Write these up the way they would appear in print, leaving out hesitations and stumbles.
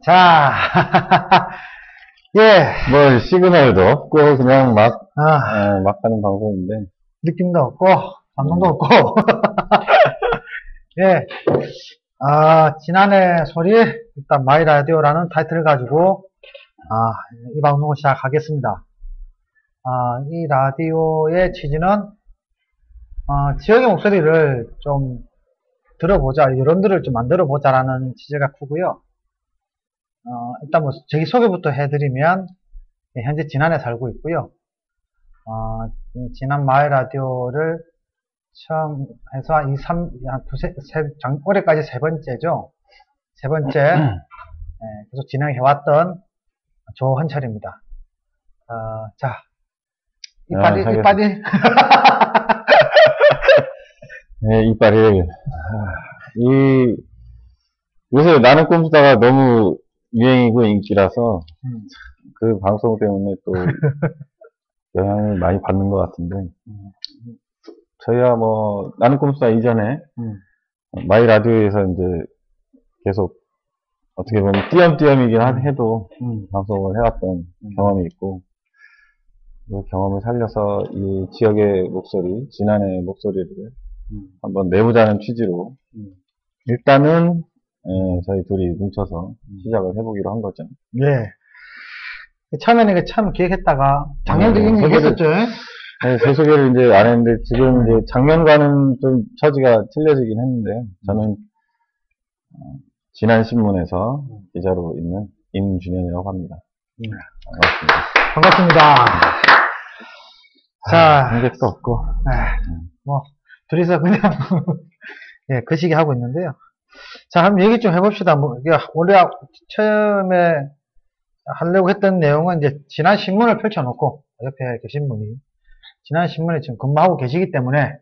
자, 예, 뭐, 시그널도 없고, 그냥 아, 막 하는 방송인데. 느낌도 없고, 감동도 없고, 예, 지난해 소리, 일단 마이라디오라는 타이틀을 가지고, 이 방송을 시작하겠습니다. 이 라디오의 취지는, 지역의 목소리를 좀 들어보자, 여론들을 좀 만들어 보자라는 취지가 크고요. 일단 뭐, 저기 소개부터 해드리면, 예, 현재 진안에 살고 있고요. 진안 마을 라디오를 처음 해서 올해까지 세 번째죠. 세 번째, 예, 계속 진행해왔던 조헌철입니다. 자, 이빨이. 네, 이빨이. 요새 나는 꼼수다가 너무 유행이고 인기라서, 그 방송 때문에 또 영향을 많이 받는 것 같은데, 저희가 뭐, 나는 꼼수다 이전에, 마이 라디오에서 이제 계속 어떻게 보면 띄엄띄엄이긴 해도 방송을 해왔던 경험이 있고, 그 경험을 살려서 이 지역의 목소리, 진안의 목소리를 한번 내보자는 취지로, 일단은, 저희 둘이 뭉쳐서 시작을 해보기로 한 거죠. 예. 처음에는 이거 참 기획했다가, 작년도 이미 얘기했었죠. 네, 제 소개를 이제 안 했는데, 지금 이제 작년과는 좀 처지가 틀려지긴 했는데, 저는, 진안신문에서 기자로 있는 임준현이라고 합니다. 반갑습니다. 반갑습니다. 자, 관객도 없고. 뭐, 둘이서 그냥, 예, 그 시기 하고 있는데요. 자, 한번 얘기 좀 해봅시다. 뭐, 우리가 처음에 하려고 했던 내용은 이제 지난 신문을 펼쳐놓고, 옆에 계신 분이, 지난 신문에 지금 근무하고 계시기 때문에,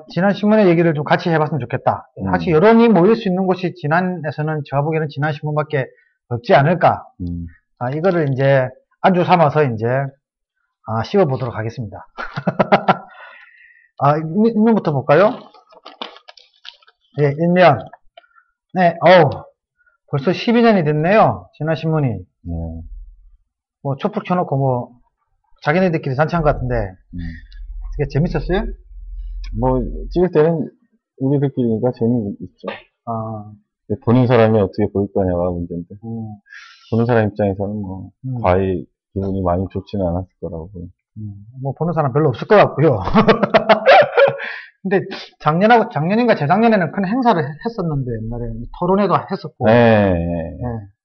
지난 신문의 얘기를 좀 같이 해봤으면 좋겠다. 사실 여론이 모일 수 있는 곳이 진안에서는 제가 보기에는 지난 신문밖에 없지 않을까. 이거를 이제 안주 삼아서 이제, 씌워보도록 하겠습니다. 일면부터 볼까요? 예, 일면. 네, 벌써 12년이 됐네요. 지난 신문이. 뭐, 촛불 켜놓고 뭐, 자기네들끼리 잔치한 것 같은데, 되게 재밌었어요? 뭐, 찍을 때는 우리들끼리니까 재미있죠. 보는 사람이 어떻게 볼 거냐가 문제인데, 보는 사람 입장에서는 뭐, 과히 기분이 많이 좋지는 않았을 거라고 보여요. 뭐, 보는 사람 별로 없을 것 같고요. 근데 작년인가 재작년에는 큰 행사를 했었는데, 옛날에 토론회도 했었고. 네.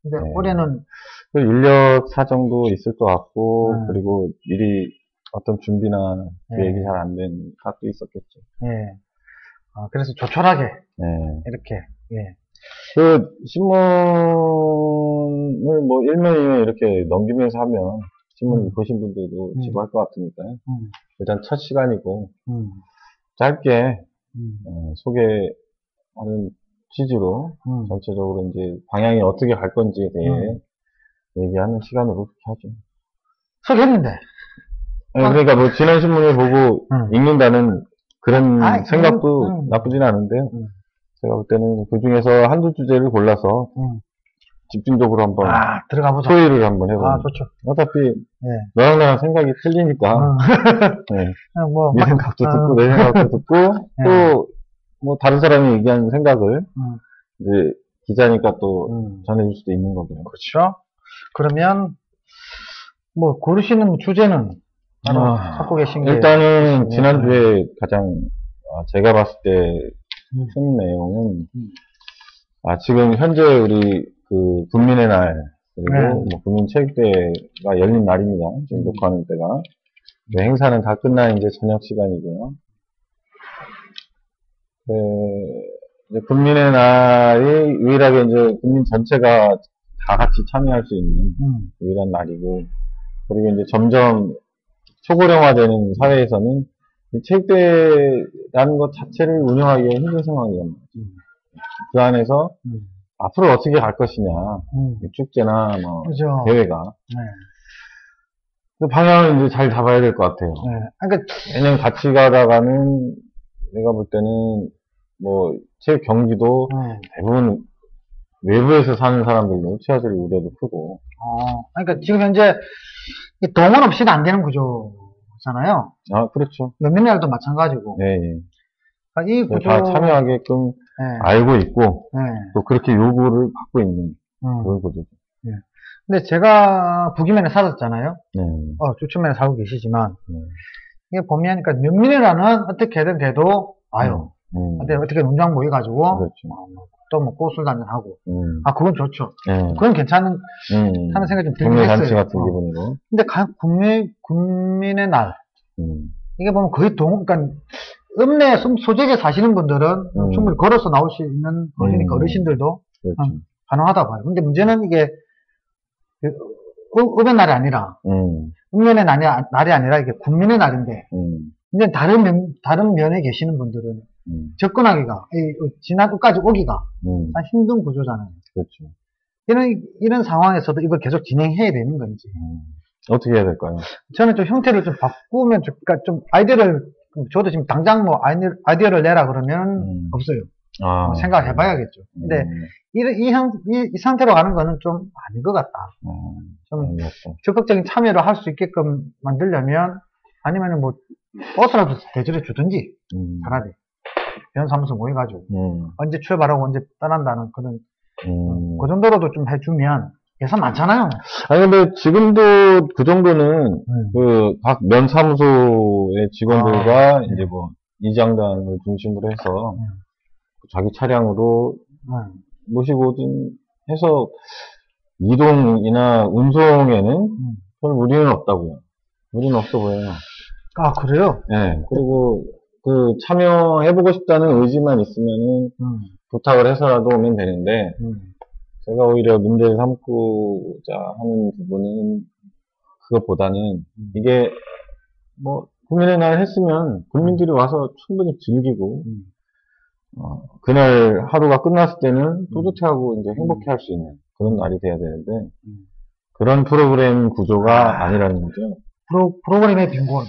근데 올해는 그 인력 사정도 있을 것 같고, 그리고 미리 어떤 준비나 계획이 잘 안 된 것도 있었겠죠. 예. 그래서 조촐하게 이렇게 그 신문을 뭐 일면이면 이렇게 넘기면서 하면 신문 보신 분들도 지루할 것 같으니까요. 일단 첫 시간이고 짧게 소개하는 취지로 전체적으로 이제 방향이 어떻게 갈 건지에 대해 얘기하는 시간으로 그렇게 하죠. 소개했는데. 그러니까 뭐 지난 신문을 보고 읽는다는 그런 생각도 나쁘진 않은데요. 제가 볼 때는 그 중에서 한두 주제를 골라서 집중적으로 한번 들어가보자. 토의를 한번 해보는. 좋죠. 어차피 너랑 나랑 생각이 틀리니까 네 생각도 듣고 내 생각도 듣고 또 뭐 다른 사람이 얘기하는 생각을 이제 기자니까 또 전해줄 수도 있는 거고요. 그렇죠. 그러면 뭐 고르시는 주제는 갖고 계신 게 일단은 지난주에 가장 제가 봤을 때 큰 내용은 지금 현재 우리 그 국민의 날 그리고 뭐 국민 체육대회가 열린 날입니다. 지금 녹화하는 때가 행사는 다 끝난 이제 저녁 시간이고요. 이제 국민의 날이 유일하게 이제 국민 전체가 다 같이 참여할 수 있는 유일한 날이고, 그리고 이제 점점 초고령화되는 사회에서는 이 체육대회라는 것 자체를 운영하기가 힘든 상황이거든요. 그 안에서 앞으로 어떻게 갈 것이냐, 축제나 뭐 그렇죠. 대회가 그 방향을 이제 잘 잡아야 될 것 같아요. 그러니까 왜냐면 같이 가다가는 내가 볼 때는 뭐 체육 경기도 대부분 외부에서 사는 사람들도 취하질 우려도 크고. 그러니까 지금 현재 동원 없이는 안 되는 구조잖아요. 아, 그렇죠. 면밀날도 마찬가지고. 네, 예. 그러니까 이 구조. 다 참여하게끔 네. 알고 있고, 네. 또 그렇게 요구를 받고 있는 그런 구조죠. 네. 근데 제가 북이면에 살았잖아요. 네. 주천면에 살고 계시지만, 이게 보면, 그러니까 면밀이라는 어떻게든 돼도 와요. 근데 어떻게 농장 모여가지고, 그렇죠. 또 뭐 꽃술 단련하고, 그건 좋죠. 그건 괜찮은, 하는 생각이 좀 들긴 국민 했어요. 잔치 같은 기분으로. 근데 국민의 날, 이게 보면 거의 그러니까 읍내 소재지에 사시는 분들은 충분히 걸어서 나올 수 있는 거리니까 어르신들도 그렇죠. 가능하다 봐요. 근데 문제는 이게 읍의 날이 아니라 읍면의 날이 아니라 이게 국민의 날인데 이제 다른 면에 계시는 분들은 접근하기가 지난 읍까지 오기가 참 힘든 구조잖아요. 그렇죠. 이런 상황에서도 이걸 계속 진행해야 되는 건지 어떻게 해야 될까요? 저는 좀 형태를 좀 바꾸면 그러니까 좀 아이디어를 저도 지금 당장 뭐 아이디어를 내라 그러면 없어요. 생각해봐야겠죠. 근데 이 상태로 가는 거는 좀 아닌 것 같다. 좀 적극적인 참여를 할 수 있게끔 만들려면 아니면은 뭐 버스라도 대절해 주든지 차라리 변사무소 모여가지고 언제 출발하고 언제 떠난다는 그런 그 정도로도 좀 해주면 예산 많잖아요. 아니 근데 지금도 그 정도는 그 각 면사무소의 직원들과 이제 뭐 이장단을 중심으로 해서 자기 차량으로 모시고 해서 이동이나 운송에는 별 무리는 없다고요. 무리는 없어 보여요. 아, 그래요? 네. 그리고 그 참여해보고 싶다는 의지만 있으면은 부탁을 해서라도 오면 되는데 제가 오히려 문제를 삼고자 하는 부분은 그것보다는 이게 뭐 국민의 날 했으면 국민들이 와서 충분히 즐기고 그날 하루가 끝났을 때는 뿌듯해하고 이제 행복해할 수 있는 그런 날이 돼야 되는데 그런 프로그램 구조가 아니라는 거죠. 프로그램의 빈곤.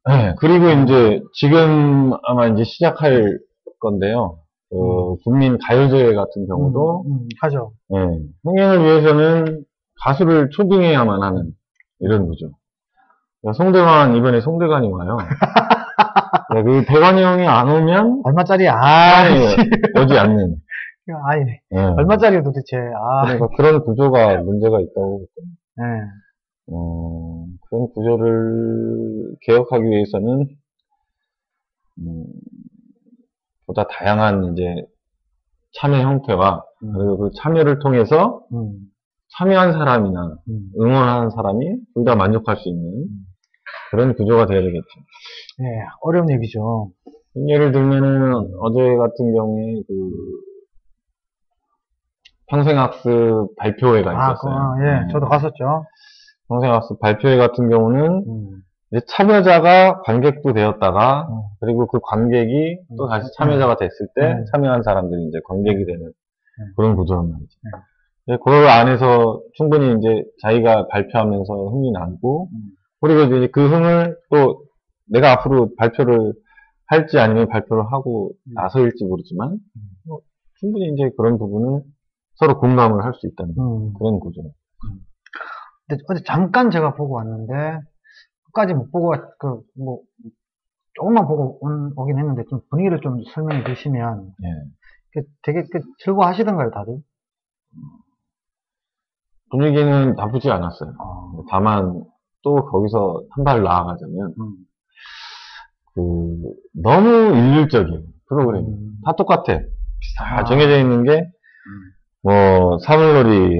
네. 그리고 이제 지금 아마 이제 시작할 건데요. 국민 가요제 같은 경우도 하죠. 네. 흥행을 위해서는 가수를 초빙해야만 하는 이런 거죠. 이번에 송대관이 와요. 네, 그 대관이 형이 안 오면 얼마짜리야? 오지 않는. 아니네. 네. 얼마짜리야 도대체? 그러니까 그런 구조가 문제가 있다고. 네. 그런 구조를 개혁하기 위해서는 보다 다양한 이제 참여 형태와 그리고 그 참여를 통해서 참여한 사람이나 응원하는 사람이 둘 다 만족할 수 있는 그런 구조가 돼야 되겠죠. 네, 어려운 얘기죠. 예를 들면은 어제 같은 경우에 그 평생학습 발표회가 있었어요. 예, 저도 갔었죠. 평생학습 발표회 같은 경우는 이제 참여자가 관객도 되었다가 그리고 그 관객이 또 다시 참여자가 됐을 때 참여한 사람들이 이제 관객이 되는 그런 구조란 말이죠. 그 안에서 충분히 이제 자기가 발표하면서 흥이 나고 그리고 이제 그 흥을 또 내가 앞으로 발표를 할지 아니면 발표를 하고 나서일지 모르지만 충분히 이제 그런 부분을 서로 공감을 할 수 있다는 그런 구조. 근데 어제 잠깐 제가 보고 왔는데 끝까지 못 보고 뭐 조금만 보고 오긴 했는데 좀 분위기를 좀 설명해 주시면 되게 즐거워하시던가요 다들? 분위기는 나쁘지 않았어요. 다만 또 거기서 한 발 나아가자면 너무 일률적이에요 프로그램이. 다 똑같아. 정해져 있는 게 뭐 사물놀이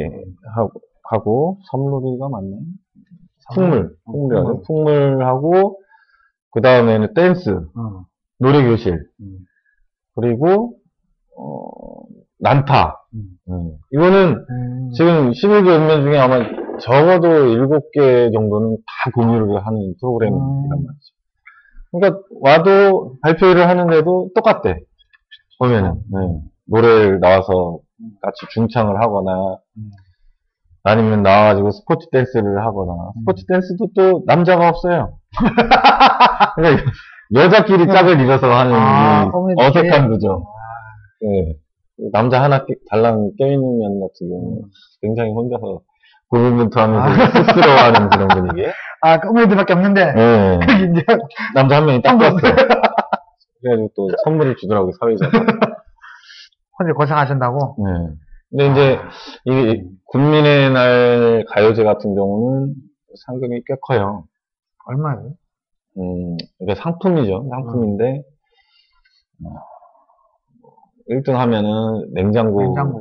하고 사물놀이가 맞나요? 풍물하고 그 다음에는 댄스, 노래교실, 그리고 난타. 이거는 지금 11개 읍면 중에 아마 적어도 7개 정도는 다 공유를 하는 프로그램이란 말이죠. 그러니까 와도 발표를 하는데도 똑같대. 보면은 노래를 나와서 같이 중창을 하거나 아니면 나와가지고 스포츠 댄스를 하거나 스포츠 댄스도 또 남자가 없어요. 그러니까 여자끼리 짝을 이뤄서 하는 어색한 구조. 네. 남자 하나 달랑 껴있는 면 같은 경우는 굉장히 혼자서 고군분투하면서 쑥스러워하는 그런 분위기. 아, 어머니들밖에 없는데. 네. 거기 이제. 남자 한 명이 딱 왔어. 그래가지고 또 선물을 주더라고, 사회자가. 혼자 고생하신다고? 네. 근데 이제, 이 국민의 날 가요제 같은 경우는 상금이 꽤 커요. 얼마예요? 이게 상품이죠. 상품인데, 1등 하면은 냉장고니까 한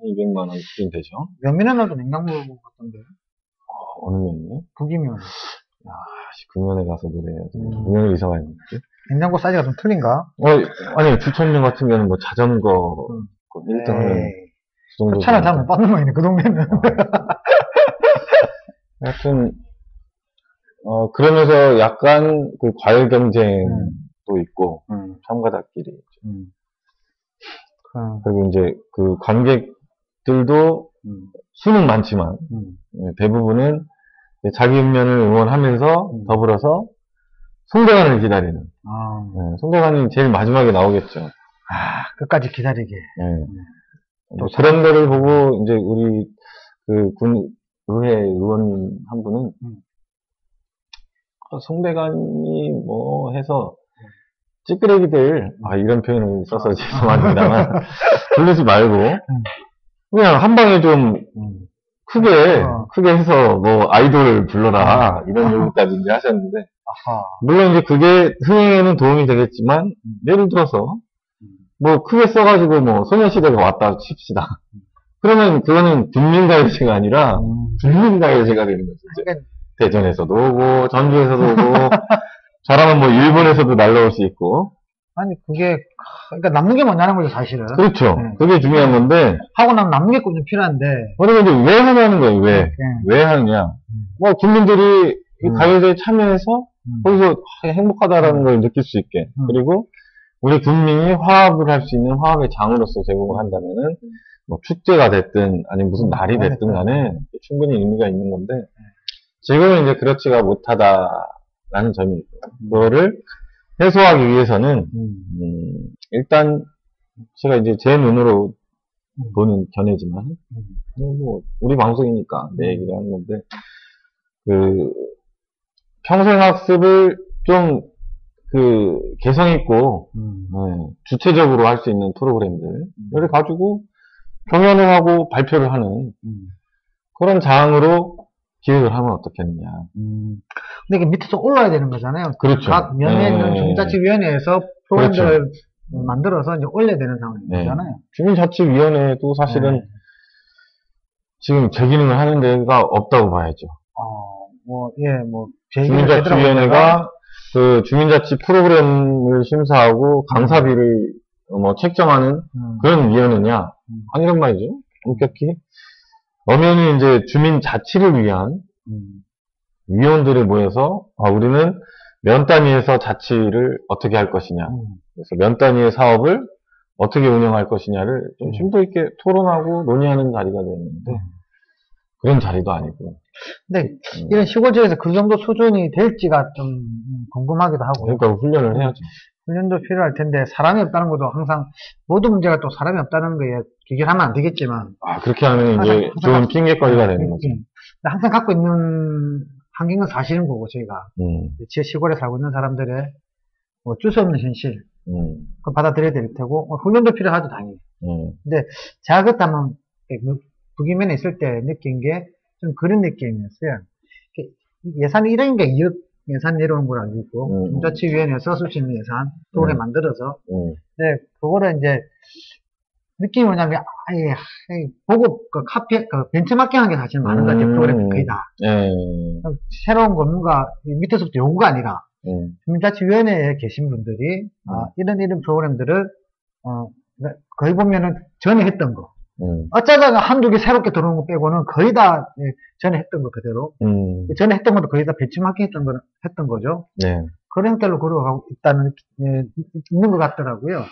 200만 원 수준 되죠. 면면에 넣어도 냉장고 같던데. 어느 면이요? 북이면. 야, 금연에 가서 노래해야지. 금연을 이사가 있는지. 냉장고 사이즈가 좀 틀린가? 아니, 주천면 같은 경우는 뭐 자전거, 1등 하면, 그 정도. 차를 잘 못 받는 모양이네, 그 동네는. 하여튼, 그러면서 약간 그 과열 경쟁도 있고, 참가자끼리. 그리고 이제 그 관객들도 수는 많지만, 대부분은 자기 읍면을 응원하면서 더불어서 송대관을 기다리는. 네, 송대관이 제일 마지막에 나오겠죠. 끝까지 기다리게. 네. 또 그런 거를 보고 이제 우리 그 의회 의원님 한 분은 송대관이 뭐 해서 찌끄레기들 이런 표현을 써서 죄송합니다만 부르지 말고 그냥 한 방에 좀 크게 해서 뭐 아이돌 불러라 이런 얘기까지 이제 하셨는데 물론 이제 그게 흥행에는 도움이 되겠지만 예를 들어서 뭐 크게 써가지고 뭐 소녀시대가 왔다 칩시다. 그러면 그거는 국민가요제가 아니라 국민가요제가 되는 거죠. 대전에서도 오고 전주에서도 오고 잘하면 뭐 일본에서도 날라올 수 있고. 아니 그게 그러니까 남는 게 뭐냐는 거죠 사실은. 그렇죠. 네. 그게 중요한 건데 하고 나면 남는 게 꼭 좀 필요한데. 그러면 이제 왜 하냐는 거예요. 왜 하느냐. 뭐 국민들이 이 가요제에 참여해서 거기서 행복하다라는 걸 느낄 수 있게 그리고 우리 국민이 화합을 할 수 있는 화합의 장으로서 제공을 한다면은 뭐 축제가 됐든 아니면 무슨 날이 됐든 간에 충분히 의미가 있는 건데 지금은 이제 그렇지가 못하다라는 점이 있고 그거를 해소하기 위해서는 일단 제가 이제 제 눈으로 보는 견해지만 뭐 우리 방송이니까 내 얘기를 하는 건데 그 평생 학습을 좀 그 개성 있고 주체적으로 할 수 있는 프로그램들을 가지고 경연을 하고 발표를 하는 그런 장으로 기획을 하면 어떻겠느냐. 근데 이게 밑에서 올라야 되는 거잖아요. 그렇죠. 각 면에 있는 주민자치위원회에서 프로그램들을 만들어서 이제 올려야 되는 상황이잖아요. 주민자치위원회도 사실은 지금 제 기능을 하는 데가 없다고 봐야죠. 주민자치위원회가 그 주민자치 프로그램을 심사하고 강사비를 뭐 책정하는 그런 위원회냐? 아니란 말이죠. 엄격히. 엄연히 이제 주민자치를 위한 위원들이 모여서 우리는 면 단위에서 자치를 어떻게 할 것이냐. 그래서 면 단위의 사업을 어떻게 운영할 것이냐를 좀 심도 있게 토론하고 논의하는 자리가 되는데 그런 자리도 아니고. 근데 이런 시골지역에서 그 정도 수준이 될지가 좀 궁금하기도 하고. 그러니까 훈련을 해야죠. 훈련도 필요할 텐데 사람이 없다는 것도 항상 모든 문제가 또 사람이 없다는 거에 기결하면 안 되겠지만. 그렇게 하면 이제 좋은 핑계거리가 되는 거죠. 항상 갖고 있는 환경은 사실인 거고 저희가 시골에 살고 있는 사람들의 어쩔 수 없는 현실. 그걸 받아들여야 될 테고 훈련도 필요하죠 당연히. 근데 제가 그렇다면 북이면에 있을 때 느낀 게 좀 그런 느낌이었어요. 예산이 이런 게 2억 예산 내려오는 걸 알고 있고, 중자치위원회에서 쓸 수 있는 예산, 프로그램 만들어서, 근데 그거를 이제, 느낌이 뭐냐면, 보고, 벤치마킹 하는 게 사실 많은 것 같아요, 프로그램 거의 다. 새로운 거 뭔가, 밑에서부터 요구가 아니라, 중자치위원회에 계신 분들이, 이런 프로그램들을, 거의 보면은 전에 했던 거, 어쩌다가 한두 개 새롭게 들어오는 거 빼고는 거의 다 전에 했던 거 그대로. 전에 했던 것도 거의 다 배치마킹 했던 거죠. 그런 형태로 걸어가고 있는 것 같더라고요.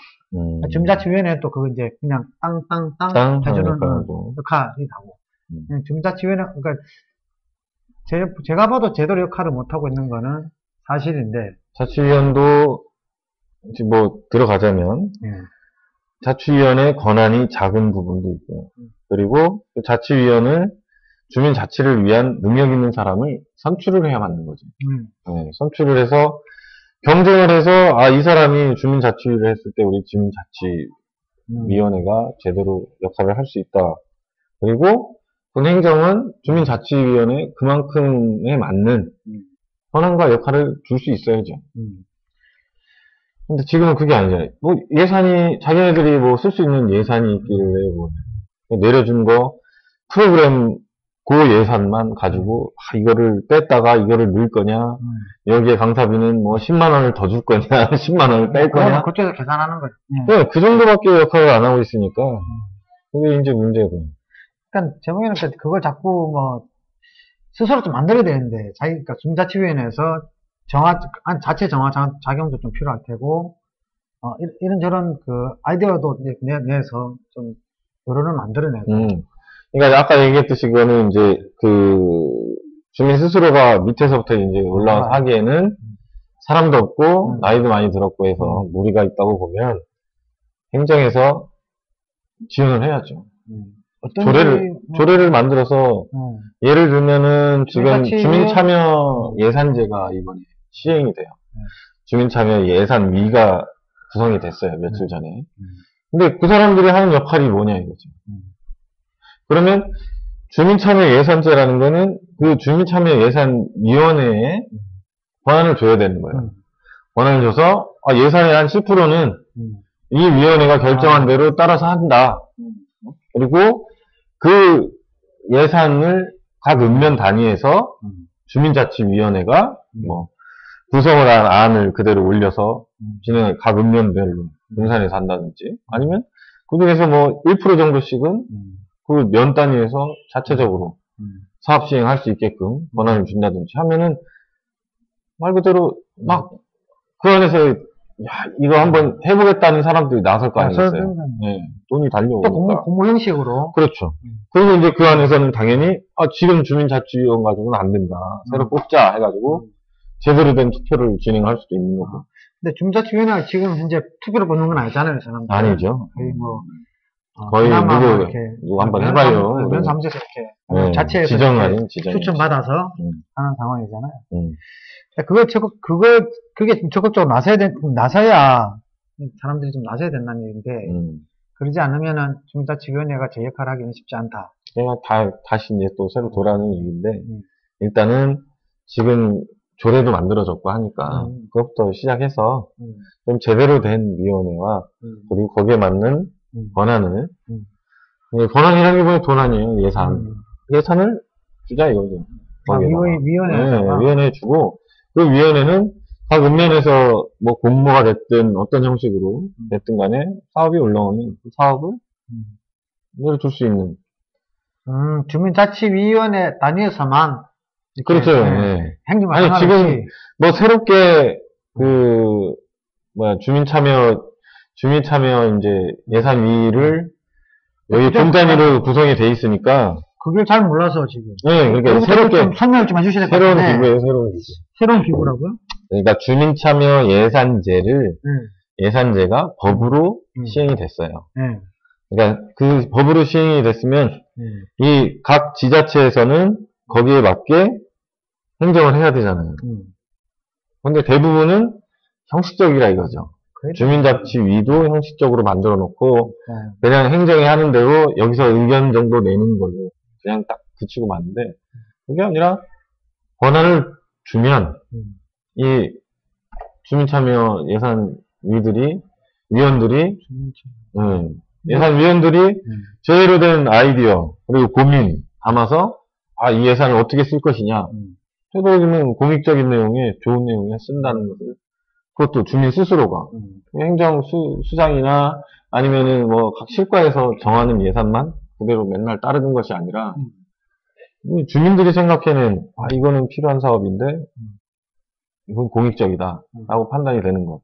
주민자치위원회는 또 그거 이제 그냥 땅 해주는 역할이 나고. 주민자치위원회, 그러니까 제가 봐도 제대로 역할을 못하고 있는 거는 사실인데. 자치위원도 이제 뭐 들어가자면 자치위원회 권한이 작은 부분도 있고요. 그리고 그 자치위원을 주민자치를 위한 능력 있는 사람을 선출을 해야 맞는 거죠. 네, 선출을 해서 경쟁을 해서 이 사람이 주민자치를 했을 때 우리 주민자치위원회가 제대로 역할을 할 수 있다. 그리고 군행정은 주민자치위원회 그만큼에 맞는 권한과 역할을 줄 수 있어야죠. 근데 지금은 그게 아니잖아요. 뭐 예산이 자기네들이 뭐 쓸 수 있는 예산이 있길래 뭐 내려준 거 프로그램 그 예산만 가지고 이거를 뺐다가 이거를 넣을 거냐, 여기에 강사비는 뭐 10만 원을 더 줄 거냐, 10만 원을 뺄 거냐. 그쪽에서 계산하는 거죠. 네, 그 정도밖에 역할을 안 하고 있으니까 그게 이제 문제고. 그러니까 제 보기에는 그걸 자꾸 뭐 스스로 좀 만들어야 되는데 그러니까 주민자치위원회에서 자체 정화 작용도 좀 필요할 테고 이런저런 그 아이디어도 이제 내서 좀 여론을 만들어내고. 그러니까 아까 얘기했듯이 그거는 이제 그 주민 스스로가 밑에서부터 이제 올라와서 하기에는 사람도 없고 나이도 많이 들었고 해서 무리가 있다고 보면 행정에서 지원을 해야죠. 조례를 만들어서 예를 들면은 지금 주민참여 예산제가 이번에 시행이 돼요. 주민참여 예산위가 구성이 됐어요. 며칠 전에. 근데 그 사람들이 하는 역할이 뭐냐 이거죠. 그러면 주민참여 예산제라는 거는 그 주민참여 예산위원회에 권한을 줘야 되는 거예요. 권한을 줘서 예산의 한 10%는 이 위원회가 결정한 대로 따라서 한다. 그리고 그 예산을 각 읍면 단위에서 주민자치위원회가 뭐 구성을 한 안을 그대로 올려서 진행을 각 읍면별로 분산해서 한다든지 아니면 그 중에서 뭐 1% 정도씩은 그 면 단위에서 자체적으로 사업 시행할 수 있게끔 권한을 준다든지 하면은 말 그대로 막 그 안에서 이거 한번 해보겠다는 사람들이 나설 거 아니겠어요? 네, 돈이 달려오니까. 또 공모 형식으로. 그렇죠. 그리고 이제 그 안에서는 당연히 지금 주민자치위원 가지고는 안 된다. 새로 뽑자 해가지고 제대로 된 투표를 진행할 수도 있는 거고. 근데 주민자치위원회가 지금 현재 투표를 받는 건 아니잖아요, 사람들. 아니죠. 거의 뭐 거의 누구 한번 해봐요. 면사무소에서 이렇게 자체에서 지정하는 추천받아서 하는 상황이잖아요. 그게 좀 적극적으로 나서야 사람들이 좀 나서야 된다는 얘기인데 그러지 않으면은 주민자치위원회가 제 역할을 하기는 쉽지 않다. 제가 다시 이제 또 새로 돌아오는 얘기인데 일단은 지금 조례도 만들어졌고 하니까 그것부터 시작해서 좀 제대로 된 위원회와 그리고 거기에 맞는 권한을 권한이라는 게 뭐예요? 돈 아니에요. 예산을 주자 이거죠. 위원회에 주고 그 위원회는 각 읍면에서 뭐 공모가 됐든 어떤 형식으로 됐든 간에 사업이 올라오면 그 사업을 내려줄 수 있는 주민자치위원회 단위에서만 그렇죠. 행정을 아니 지금 뭐 새롭게 그 주민참여 이제 예산위를 여기 분 단위로 구성이 돼 있으니까 그걸 잘 몰라서 지금. 네, 그러니까 새롭게 좀 설명을 좀 해주셔야 될 것 같아요. 새로운 기구예요, 새로운 기구. 새로운 기구라고요? 그러니까 주민참여 예산제가 법으로 시행이 됐어요. 그러니까 그 법으로 시행이 됐으면 이 각 지자체에서는 거기에 맞게 행정을 해야 되잖아요. 근데 대부분은 형식적이라 이거죠. 주민자치위도 형식적으로 만들어 놓고 그냥 행정이 하는 대로 여기서 의견 정도 내는 걸로 그냥 딱 그치고 마는데 그게 아니라 권한을 주면 이 주민참여 예산위원들이 제대로 된 아이디어 그리고 고민 담아서 이 예산을 어떻게 쓸 것이냐 되도록이면 공익적인 내용에 좋은 내용에 쓴다는 것을 그것도 주민 스스로가 행정 수장이나 아니면은 뭐 각 실과에서 정하는 예산만 그대로 맨날 따르는 것이 아니라 주민들이 생각해낸 이거는 필요한 사업인데 이건 공익적이다 라고 판단이 되는 것.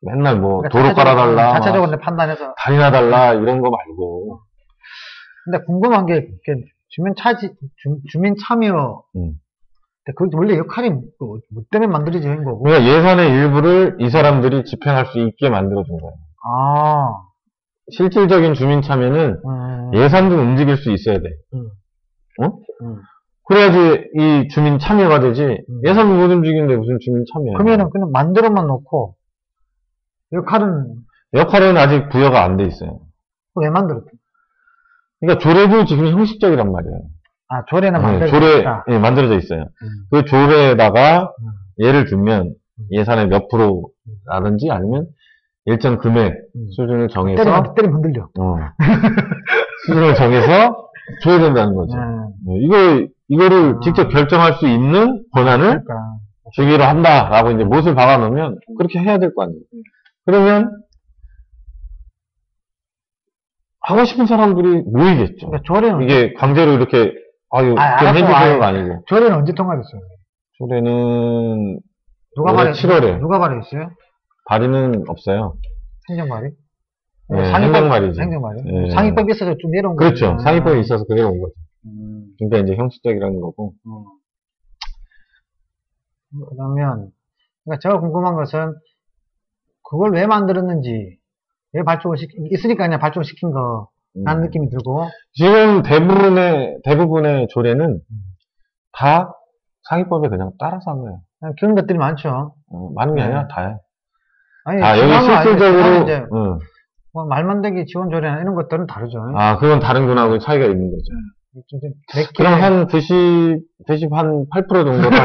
맨날 뭐 도로 깔아달라 자체적으로 판단해서 다리나 달라 이런 거 말고. 근데 궁금한 게 주민 참여 그 원래 역할이 뭐 때문에 만들어진 거고. 그러니까 예산의 일부를 이 사람들이 집행할 수 있게 만들어준 거예요. 실질적인 주민 참여는 예산도 움직일 수 있어야 돼. 어? 그래야지 이 주민 참여가 되지. 예산도 못 움직이는데 무슨 주민 참여야. 그러면은 그냥 만들어만 놓고 역할은 아직 부여가 안 돼 있어요. 왜 만들었대? 그러니까 조례도 지금 형식적이란 말이에요. 아, 조례는 네, 만들어져 있다. 예, 만들어져 있어요. 그 조례에다가 예를 들면 예산의 몇 프로라든지 아니면 일정 금액 수준을 정해서 때리면 흔들려. 수준을 정해서 줘야 된다는 거죠. 이거를 직접 결정할 수 있는 권한을 그러니까. 주기로 한다라고 이제 못을 박아놓으면 그렇게 해야 될 거 아니에요. 그러면 하고 싶은 사람들이 모이겠죠. 그러니까 조례는 이게 강제로 이렇게 좀 해주세요가 아니고. 조례는 언제 통과됐어요? 조례는 누가 올해 발의 7월에 누가 발의했어요? 발의는 없어요. 행정발의? 네, 행정발의죠. 행정발의. 네. 상위법이 있어서 좀 내려온 거죠. 그렇죠. 상위법이 있어서 그대로 온 거죠. 그러니까 이제 형식적이라는 거고. 그러면 그러니까 제가 궁금한 것은 그걸 왜 만들었는지, 왜 있으니까 그냥 발족을 시킨 거라는 느낌이 들고. 지금 대부분의 조례는 다 상위법에 그냥 따라서 한 거예요. 그런 것들이 많죠. 많은 게 아니라 다예요. 아니, 여기 실질적으로, 뭐 말만들기 지원 조례나 이런 것들은 다르죠. 그건 다른 군하고 차이가 있는 거죠. 그럼 한 98% 정도가,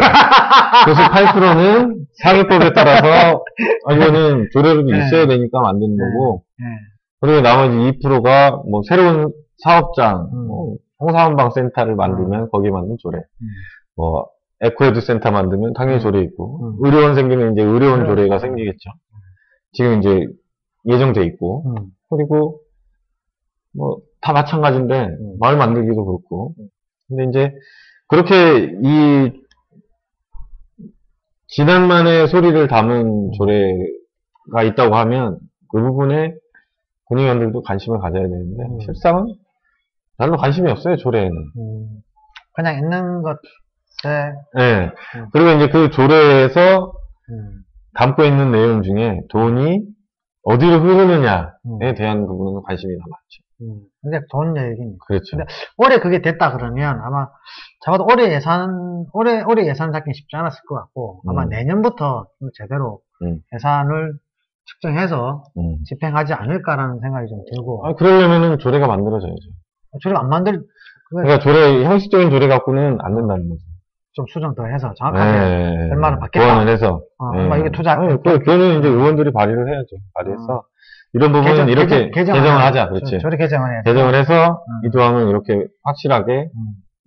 98%는 상위법에 따라서, 이거는 조례로도 있어야 되니까 만드는 거고, 그리고 나머지 2%가 뭐 새로운 사업장, 홍사원방 센터를 만들면 거기에 맞는 조례, 뭐, 에코헤드 센터 만들면 당연히 조례 있고, 의료원 생기면 이제 의료원 조례가 생기겠죠. 지금 이제 예정돼 있고, 그리고 뭐 다 마찬가지인데 마을 만들기도 그렇고. 근데 이제 그렇게 이 지난만의 소리를 담은 조례가 있다고 하면 그 부분에 군의원들도 관심을 가져야 되는데 실상은 별로 관심이 없어요, 조례에는. 그냥 있는 것에. 네. 그리고 이제 그 조례에서 담고 있는 내용 중에 돈이 어디로 흐르느냐에 대한 부분은 관심이 더 많죠. 근데 돈 얘기니까. 그렇죠. 근데 올해 그게 됐다 그러면 아마 적어도 올해 예산 잡기 쉽지 않았을 것 같고 아마 내년부터 좀 제대로 예산을 측정해서 집행하지 않을까라는 생각이 좀 들고. 그러려면은 조례가 만들어져야죠. 조례가 안 그러니까 형식적인 조례 갖고는 안 된다는 거죠. 좀 수정 더 해서 정확하게 얼마를 받겠다. 보완을 해서. 아마 이게 또 그거는 이제 의원들이 발의를 해야죠. 발의해서. 이런 부분은 이렇게 개정을 하자. 그렇지. 조례 개정을 해야 개정을 해서 이 조항은 이렇게 확실하게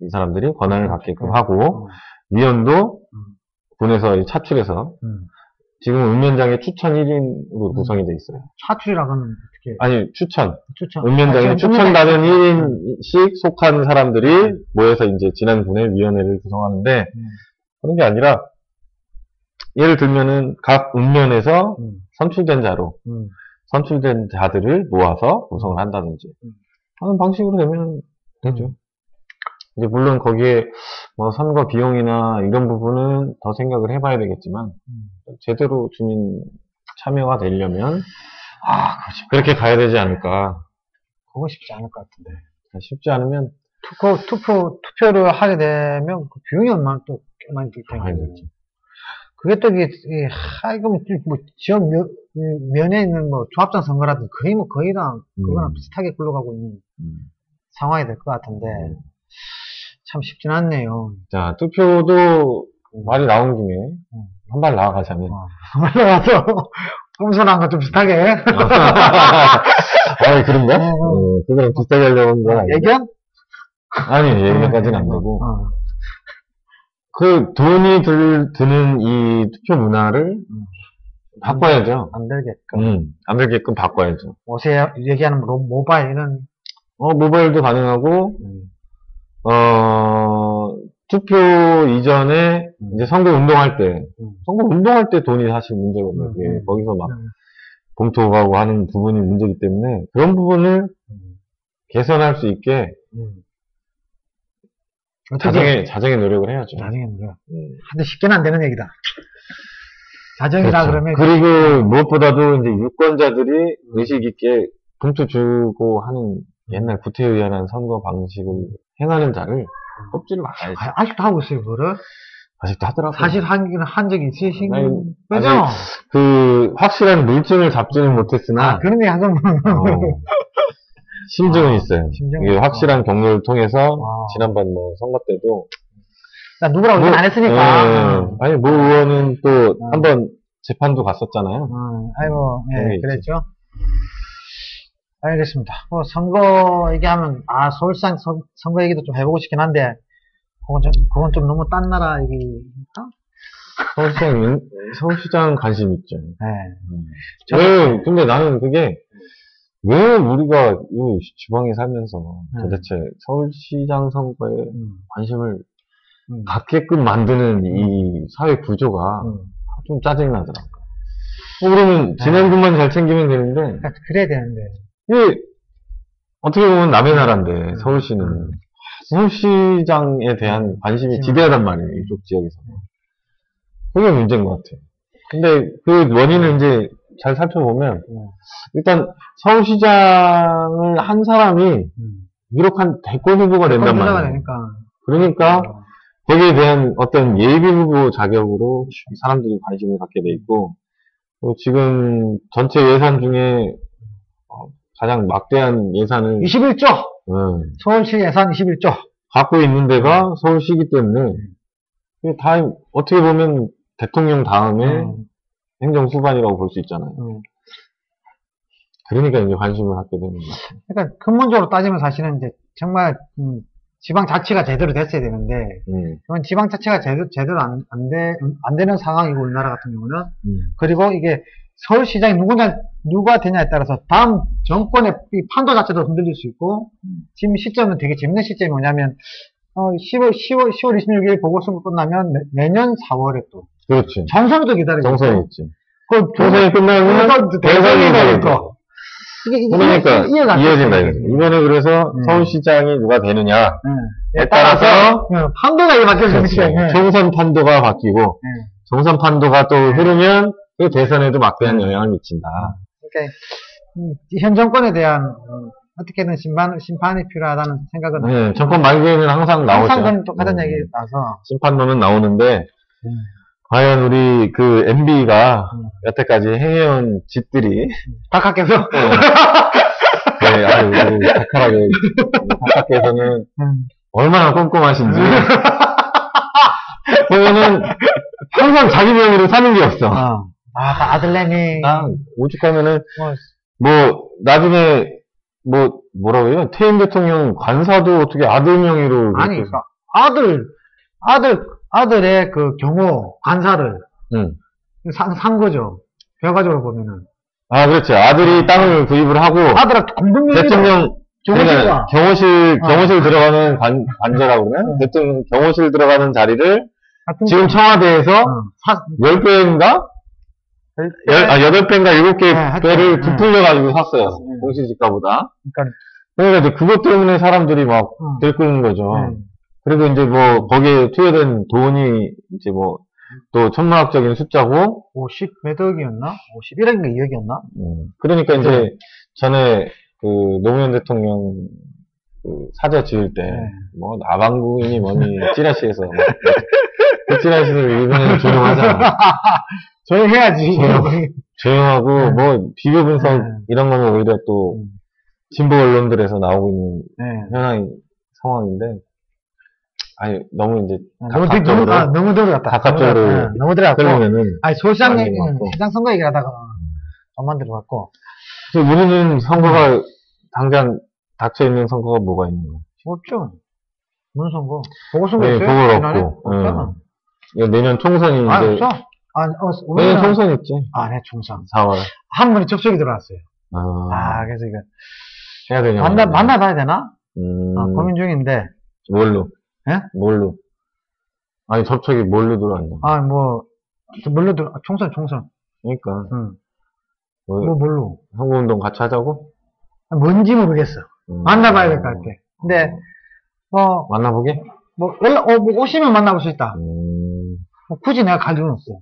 이 사람들이 권한을 갖게끔 하고 위원도 군에서 차출해서 지금 읍면장의 추천 1인으로 구성이 돼 있어요. 차출이라고는 어떻게? 아니, 추천. 읍면장에 추천받은 1인씩 속한 사람들이 모여서 이제 지난 군의 위원회를 구성하는데 그런 게 아니라 예를 들면은 각 읍면에서 선출된 자들을 모아서 구성을 한다든지 하는 방식으로 되면 되죠. 이제 물론 거기에 뭐 선거 비용이나 이런 부분은 더 생각을 해봐야 되겠지만 제대로 주민 참여가 되려면 그렇게 가야 되지 않을까. 그거 쉽지 않을 것 같은데. 쉽지 않으면 투표를 하게 되면 그 비용이 얼마나 또 꽤 많이 들 텐데. 그게 또 이거 뭐 지역 면에 있는 뭐 조합장 선거라든지 거의 다 그거랑 비슷하게 굴러가고 있는 상황이 될 것 같은데 참 쉽진 않네요. 자, 투표도 말이 나온 김에 한 발 나아가자면 한 발 나가서 꼼수한 거 좀 비슷하게. 그런가? 그거랑 비슷하게 하려고 한 건 아니에요. 예견? 아니, 예견까지는 안 되고. 그 돈이 드는 이 투표 문화를 바꿔야죠. 안 들게끔. 안 들게끔 바꿔야죠. 요새 얘기하는 모바일 이런. 모바일도 가능하고, 투표 이전에 이제 선거 운동할 때 돈이 사실 문제거든요. 거기서 막 봉투 가고 하는 부분이 문제이기 때문에 그런 부분을 개선할 수 있게 자정의 노력을 해야죠. 자정의 노력. 근데 쉽게는 안 되는 얘기다. 자정이라 그렇죠. 그러면. 그리고 무엇보다도 이제 유권자들이 의식 있게 봉투 주고 하는 옛날 구태의연한 선거 방식을 행하는 자를 껍질을 막아야지. 아직도 하고 있어요, 그거를? 아직도 하더라고요. 사실 한 적이 있으신 아니, 거죠? 그 확실한 물증을 잡지는 못했으나 그런 얘기 하면 심증은 있어요. 심증은 이게 있어. 확실한 경로를 통해서 지난번 뭐 선거 때도 나 누구라고 얘기 안 했으니까. 아니 모 의원은 또 한번 재판도 갔었잖아요. 아이고, 그런 게 예, 그랬죠. 알겠습니다. 뭐 선거 얘기하면 서울시장 선거 얘기도 좀 해보고 싶긴 한데 그건 좀 너무 딴 나라 얘기니까. 서울시장 관심 있죠. 네. 왜, 근데 나는 그게, 왜 우리가 이 지방에 살면서 도대체 서울시장 선거에 관심을 갖게끔 만드는 이 사회 구조가 좀 짜증나더라고요. 그러면 지난주만 잘 챙기면 되는데, 그래야 되는데. 이게 어떻게 보면 남의 나라인데, 서울시는. 서울시장에 대한 관심이 지대하단 말이에요, 이쪽 지역에서. 그게 문제인 것 같아요. 근데 그 원인을 이제 잘 살펴보면, 일단 서울시장을 한 사람이 유력한 대권 후보가 된단 말이에요. 그러니까 거기에 대한 어떤 예비 후보 자격으로 사람들이 관심을 갖게 돼 있고, 지금 전체 예산 중에 가장 막대한 예산을 21조! 서울시 예산 21조! 갖고 있는 데가 서울시이기 때문에, 다 어떻게 보면 대통령 다음에 행정수반이라고 볼 수 있잖아요. 그러니까 이제 관심을 갖게 되는 거죠. 그러니까 근본적으로 따지면 사실은 이제 정말 지방자치가 제대로 됐어야 되는데 이건 지방자치가 제대로 안 되는 상황이고 우리나라 같은 경우는 그리고 이게 서울시장이 누가 되냐에 따라서 다음 정권의 이 판도 자체도 흔들릴 수 있고 지금 시점은 되게 재밌는 시점이 뭐냐면 10월 26일 보궐선거 끝나면 내년 4월에 또 그렇지. 정선도 기다리고 정선이 있지. 정선이 끝나면 대선이 또 그러니까 이어진다. 이번에 그래서 서울시장이 누가 되느냐에 따라서 판도가 이게 바뀌어지는 시점이에요. 총선 판도가 바뀌고 정선 판도가 또 흐르면 그 대선에도 막대한 영향을 미친다. 그러니까 현 정권에 대한 어떻게든 심판이 필요하다는 생각은 정권 말기에는 항상 나오죠. 항상 똑같은 얘기라서 심판론은 나오는데 과연 우리 그 MB가 여태까지 행해온 짓들이 박학께서 네, 아주 달달하게 박학께서는 얼마나 꼼꼼하신지 보면은 항상 자기 명의로 사는 게 없어. 아들내미 오죽하면은 뭐 나중에 뭐라고 해요? 퇴임 대통령 관사도 어떻게 아들 명의로 아니 아들의 그 경호 관사를 산 거죠. 결과적으로 보면은. 그렇죠. 아들이 땅을 구입을 하고 아들한테 공동명의로 대통령 그러니까 경호실 들어가는 관제라고 그러나? 대통령 경호실 들어가는 자리를 지금 청와대에서 10배인가? 8배인가 7배를 부풀려가지고 샀어요. 공시지가보다. 그러니까 이제 그것 때문에 사람들이 막 들끓는 거죠. 그리고 이제 거기에 투여된 돈이 이제 또 천문학적인 숫자고. 50 몇 억이었나? 51억인가 2억이었나? 그러니까 이제 전에 그 노무현 대통령 그 사저 지을 때, 나방구인이 뭐니, 찌라시에서, 그 찌라시를 이번에는 조용하잖아. 조용해야지. 조용하고, 비교 분석, 이런 거는 오히려 또, 진보 언론들에서 나오고 있는 상황인데, 너무 이제, 너무 들어갔다. 가깝적으로, 너무 들어갔고. 서울시장 시장 선거 얘기 하다가, 엄만 들어갔고. 우리는 선거가, 당장 닥쳐있는 선거가 뭐가 있는 거야? 없죠. 무슨 선거? 보궐선거 있어요? 보궐 없고. 내년 총선이 이제. 없어. 내년 총선 있지. 네, 총선. 4월. 한 분이 접촉이 들어왔어요. 그래서 이거. 해야 되냐. 만나봐야 되나? 고민 중인데. 뭘로? 예? 뭘로? 접촉이 뭘로 들어왔냐? 뭘로 총선. 그러니까. 뭘로? 선거운동 같이 하자고? 뭔지 모르겠어. 만나봐야 될 것 같아. 근데, 만나보게? 오시면 만나볼 수 있다. 굳이 내가 갈 이유는 없어.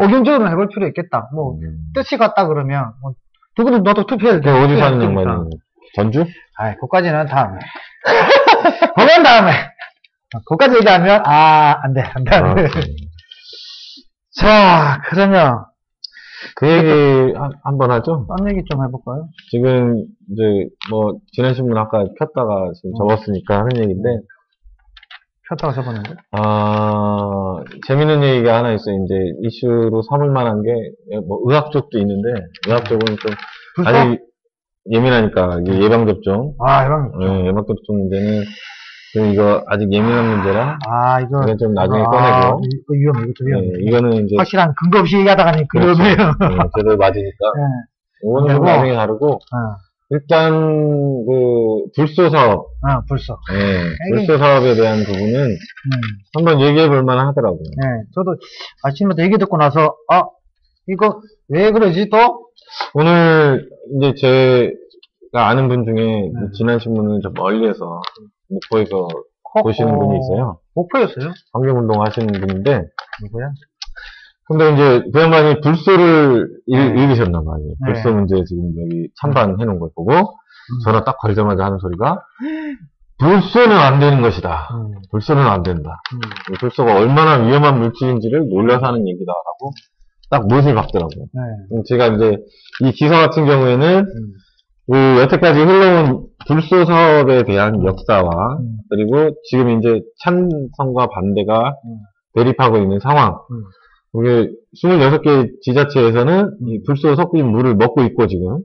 의견적으로 해볼 필요 있겠다. 뜻이 같다 그러면, 그거는 나도 투표해야 돼. 어디 사는 양반이? 전주? 아이, 그까지는 다음에. 그건 다음에. 그까지 얘기하면, 안 돼. 자, 그러면. 그 얘기 한번 하죠? 딴 얘기 좀 해볼까요? 지금, 이제, 지난 신문 아까 폈다가 지금 접었으니까 하는 얘기인데, 폈다가 접었는데? 재밌는 얘기가 하나 있어요. 이제, 이슈로 삼을 만한 게, 의학 쪽도 있는데, 의학 쪽은 좀, 불법? 아직 예민하니까, 이게 예방접종. 예방접종. 네, 예방접종 문제는, 이거 아직 예민한 문제라, 이건 좀 나중에 꺼내고. 이거 위험해, 이거 좀 위험해. 네, 이거는 이제. 확실한 근거 없이 얘기하다가는 그렇죠. 위험해요. 네, 제대로 맞으니까. 이거는 좀 나중에 다루고, 일단, 불소 사업. 불소. 네, 불소 사업에 대한 부분은, 한번 얘기해 볼 만한 하더라고요. 네, 저도 아침부터 얘기 듣고 나서, 이거 왜 그러지 또? 오늘, 이제 제가 아는 분 중에, 지난 신문을 좀 멀리에서, 목포에서 보시는 분이 있어요. 목포였어요? 환경운동 하시는 분인데, 누구야? 근데 이제 그 양반이 불소를 읽으셨나봐요. 불소 문제 지금 여기 찬반 해놓은 걸 보고, 전화 딱 걸자마자 하는 소리가, 불소는 안 되는 것이다. 불소는 안 된다. 불소가 얼마나 위험한 물질인지를 몰라서 하는 얘기다라고 딱 못을 박더라고요. 제가 이제 이 기사 같은 경우에는, 여태까지 흘러온 불소 사업에 대한 역사와, 그리고 지금 이제 찬성과 반대가 대립하고 있는 상황. 이게 26개 지자체에서는 이 불소 섞인 물을 먹고 있고 지금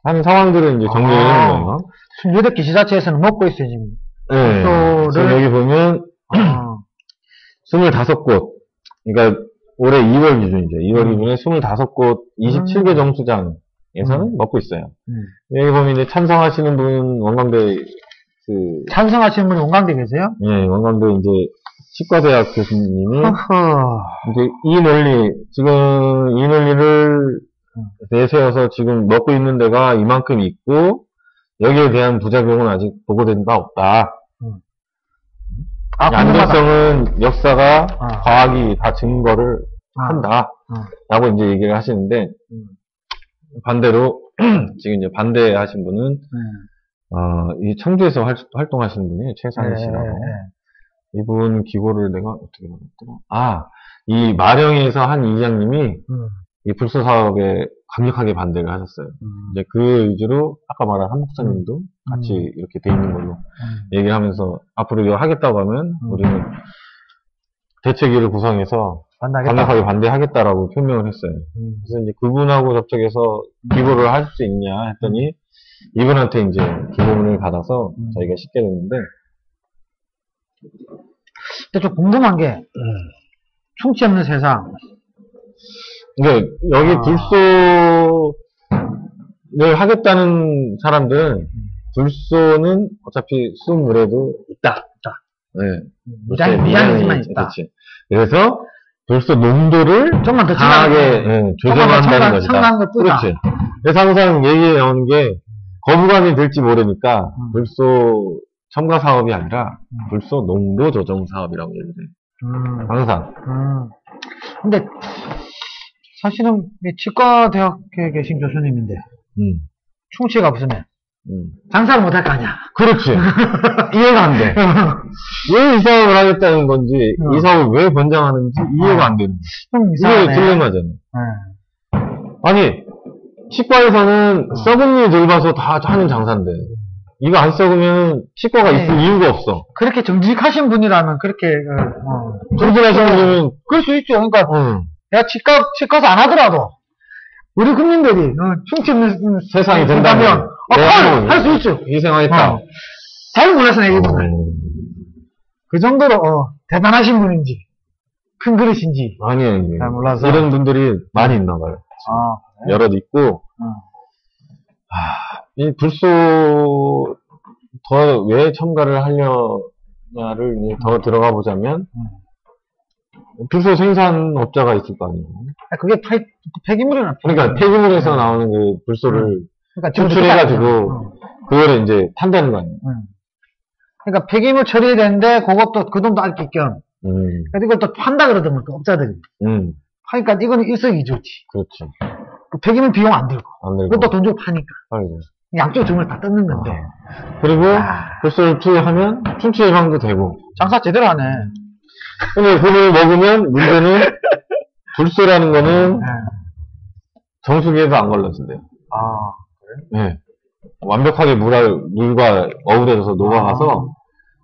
하는 상황들을 이제 정리해 놓은 거예요. 28개 지자체에서는 먹고 있어요, 지금. 네. 지금 여기 보면 25곳. 그러니까 올해 2월 기준이죠. 2월 기준에 25곳 27개 정수장에서는 먹고 있어요. 여기 보면 이제 찬성하시는 분 원광대 찬성하시는 분이 원광대 계세요? 네, 원광대 이제 치과대학 교수님이 이제 이 논리를 내세워서 지금 먹고 있는 데가 이만큼 있고 여기에 대한 부작용은 아직 보고된 바 없다. 안전성은 역사가 과학이 다 증거를 한다. 라고 이제 얘기를 하시는데 반대로 지금 이제 반대하신 분은 이 청주에서 활동하시는 분이 최상희 씨라고. 이분 기고를 내가 어떻게 받았더라? 이 마령에서 한 이장님이 이 불소 사업에 강력하게 반대를 하셨어요. 이제 그 위주로 아까 말한 한 목사님도 같이 이렇게 돼 있는 걸로 얘기를 하면서 앞으로 이거 하겠다고 하면 우리는 대책위를 구성해서 강력하게 반대하겠다라고 표명을 했어요. 그래서 이제 그분하고 접촉해서 기고를 할 수 있냐 했더니 이분한테 이제 기고문을 받아서 저희가 싣게 됐는데 근데 좀 궁금한 게 충치 없는 세상. 그러니까 여기 불소를 하겠다는 사람들은 불소는 어차피 수물에도 있다. 네. 미량이지만 있다. 그렇지. 그래서 불소 농도를 좀만 더 강하게 조절한다는 것이다. 그렇지. 그래서 항상 얘기에 나오는 게 거부감이 들지 모르니까 불소 첨가 사업이 아니라 불소 농도 조정 사업이라고 얘기를 해요. 항상. 근데 사실은 치과대학에 계신 교수님인데 충치가 없으면 장사를 못할 거 아니야. 그렇지. 이해가 안 돼. 왜 이 사업을 하겠다는 건지, 이 사업을 왜 권장하는지 이해가 안 되는 거야. 이게 딜레마잖아. 아니, 치과에서는 썩은 일 들봐서 다 하는 장사인데, 이거 안 썩으면 치과가 있을 이유가 없어. 그렇게 정직하신 분이라면 그렇게, 정직하신 분이면, 그럴 수 있죠. 그러니까, 내가 치과에서 안 하더라도, 우리 국민들이, 충치 없는 세상이 된다면, 할 수 있죠. 희생하겠다. 잘 몰라서 얘기해보면. 그 정도로, 대단하신 분인지, 큰 그릇인지. 아니에요. 잘 몰라서. 이런 분들이 많이 있나 봐요. 여럿 있고, 이 불소 더 왜 첨가를 하려냐를 더 들어가 보자면, 불소 생산업자가 있을 거 아니에요. 그게 폐기물이나. 그러니까 폐기물에서 나오는 그 불소를 추출해가지고 그거를 이제 탄다는 거 아니에요. 그러니까 폐기물 처리해야 되는데 그것도 그 돈도 아낄 겸. 그러니까 이걸 또 판다 그러더만 그 업자들이. 그러니까 이거는 일석이조지. 그렇죠. 그 폐기물 비용 안 들고. 안 들고. 그것도 돈 주고 파니까. 아이고. 양쪽 주문을 다 뜯는 건데. 그리고 불소를 투여하면 춘치 예방도 되고. 장사 제대로 하네. 근데 그걸 먹으면 문제는 불소라는 거는 네. 정수기에도 안 걸러진대요. 아, 네. 완벽하게 물과 어우러져서 녹아가서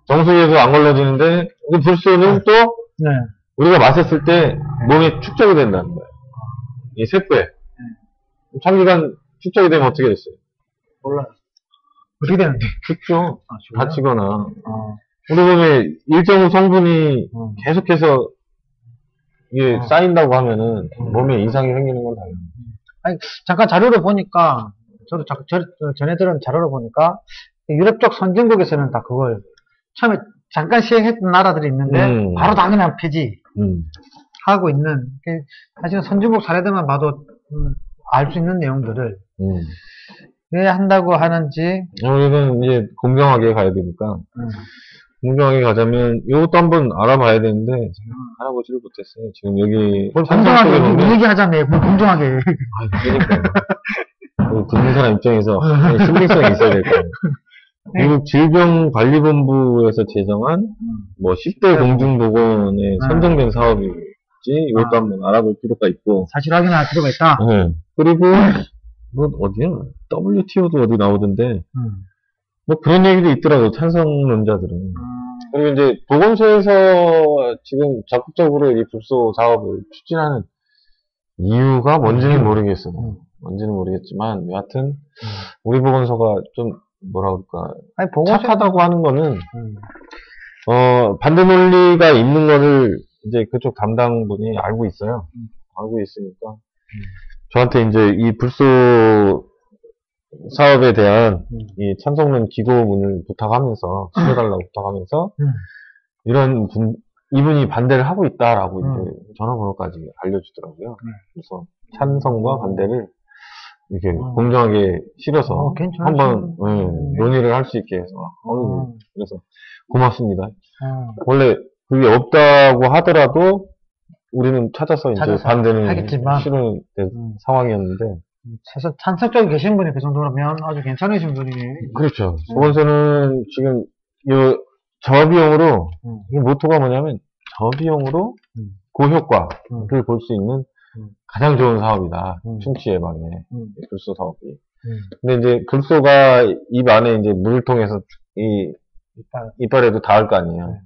정수기에도 안 걸러지는데 이 불소는 또 네. 우리가 마셨을 때 몸에 축적이 된다는 거예요. 이 세포에. 장기간 축적이 되면 어떻게 됐어요? 몰라요. 어떻게 되는데? 죽죠. 아, 죽어요? 다치거나. 우리 몸에 일정 성분이 계속해서 이게 쌓인다고 하면은 몸에 이상이 생기는 건 당연히. 아니, 잠깐 자료를 보니까, 저도 전에 들은 자료를 보니까, 유럽 쪽 선진국에서는 다 그걸, 처음에 잠깐 시행했던 나라들이 있는데, 바로 다 그냥 폐지하고 있는, 사실은 선진국 사례들만 봐도, 알 수 있는 내용들을, 왜 한다고 하는지, 이건 이제 공정하게 가야 되니까, 공정하게 가자면, 이것도 한번 알아봐야 되는데, 제가 알아보지를 못했어요. 지금 여기, 공정하게, 우리 얘기하자며, 뭐 공정하게. 그러니까. 듣는 사람 입장에서 신빙성이 있어야 될 거예요. 미국 질병관리본부에서 제정한 뭐 10대 공중보건에 선정된 사업이지 이것도 한번 알아볼 필요가 있고 사실 확인할 필요가 있다. 네. 그리고 뭐 어디야 WTO도 어디 나오던데 뭐 그런 얘기도 있더라고 찬성론자들은. 그리고 이제 보건소에서 지금 적극적으로 이 불소 사업을 추진하는 이유가 뭔지는 모르겠어요. 뭔지는 모르겠지만 여하튼 우리 보건소가 좀 뭐라 그럴까 아니, 착하다고 하는 거는 반대 논리가 있는 거를 이제 그쪽 담당분이 알고 있어요. 알고 있으니까 저한테 이제 이 불소 사업에 대한 이 찬성론 기고문을 부탁하면서 치료달라고 부탁하면서 이런 이분이 반대를 하고 있다라고 이제 전화번호까지 알려주더라고요. 그래서 찬성과 반대를 이렇게 공정하게 실어서 한번 논의를 할 수 있게 해서 그래서 고맙습니다. 원래 그게 없다고 하더라도 우리는 찾아서 이제 반대는 하겠지만. 싫은 상황이었는데 사실 찬성적으로 계신 분이 그 정도라면 아주 괜찮으신 분이. 그렇죠. 보건소는 지금 이 저비용으로 이 모토가 뭐냐면 저비용으로 고효과를 볼 수 있는 가장 좋은 사업이다. 충치 예방에 불소 사업이. 근데 이제 불소가 입 안에 이제 물을 통해서 이 이빨에도 닿을 거 아니에요.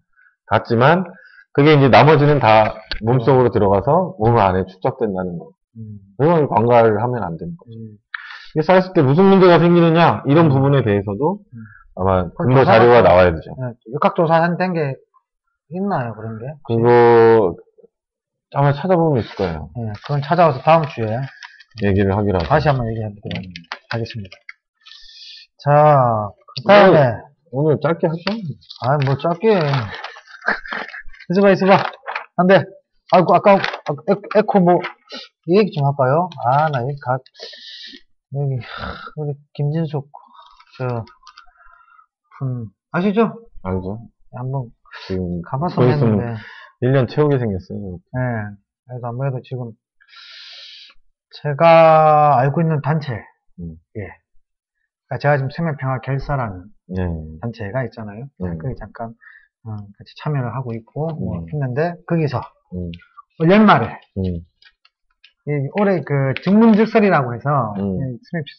닿지만 그게 이제 나머지는 다 몸속으로 들어가서 몸 안에 축적된다는 거. 그걸 관가를 하면 안 되는 거죠. 이게 쌓였을 때 무슨 문제가 생기느냐 이런 부분에 대해서도 아마 근거 자료가 나와야 되죠. 역학조사 된 게 있나요 그런 게? 그거 아마 찾아보면 있을 거예요. 네, 그건 찾아와서 다음 주에 얘기를 하기로 하죠. 다시 한번 얘기해보도록 하겠습니다. 자, 그 다음에 오늘 짧게 하죠? 뭐 짧게 있어봐 안 돼. 아이고 아까 에코 뭐 이 얘기 좀 할까요? 나 여기 여기 우리 김진숙 분 아시죠? 알죠. 한번 지금 가봤으면 했는데 1년 채우게 생겼어요. 네. 그래서 아무래도 지금 제가 알고 있는 단체 그러니까 제가 지금 생명평화 결사라는 단체가 있잖아요. 거기 잠깐 같이 참여를 하고 있고 뭐 했는데 거기서 올 연말에 올해 그 증문즉설이라고 해서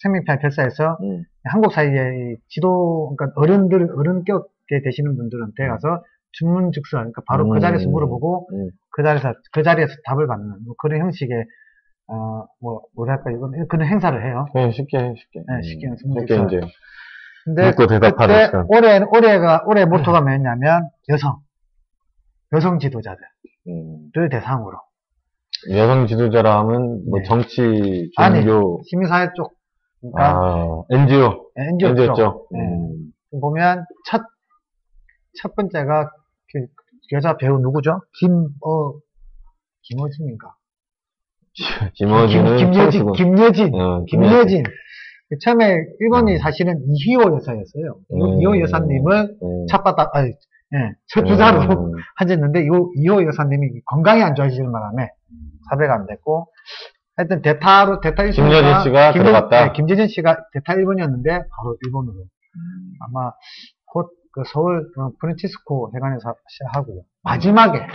생명평화 결사에서 한국 사이에 그러니까 어른격에 되시는 분들한테 가서 증문즉설, 그러니까 바로 그 자리에서 물어보고 그 자리에서 답을 받는 뭐 그런 형식의 뭐랄까 이건 그런 행사를 해요. 네, 쉽게. 쉽게 쉽게 이제. 근데 묻고 대답하는 그때 시간. 올해 모토가 뭐였냐면 여성 지도자들을 대상으로. 여성 지도자라 하면 뭐 정치, 종교, 아니 시민사회 쪽. 그러니까 NGO 쪽. 보면 첫 번째가 그 여자 배우 누구죠? 김어진인가? 김여진. 처음에 일본이 사실은 이희호 여사였어요. 이희호 여사님을 첫 주자로 하셨는데 이희호 여사님이 건강이 안 좋아지는 바람에 섭외가 안 됐고 하여튼 대타 1순위가 김여진 씨가 들어갔다? 네, 김재진 씨가 대타 1번이었는데 바로 일본으로. 아마 곧 그 서울 프란치스코 해관에서 하고요. 마지막에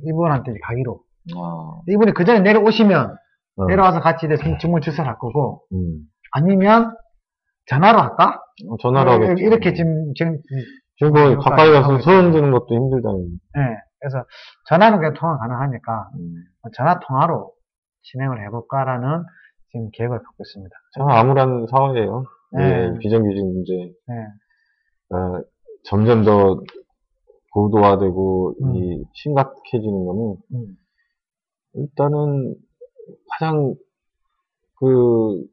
이분한테 가기로. 이분이 그 전에 내려오시면 내려와서 같이 증문 출석할 거고 아니면 전화로 할까? 전화로 하겠죠. 이렇게 지금 뭐 가까이 가서 소름 드는 것도 힘들다는. 네, 그래서 전화는 그냥 통화 가능하니까 전화 통화로 진행을 해볼까라는 지금 계획을 갖고 있습니다. 참 암울한 상황이에요. 네. 비정규직 문제. 네. 점점 더 고도화되고 심각해지는 거는 일단은 가장 그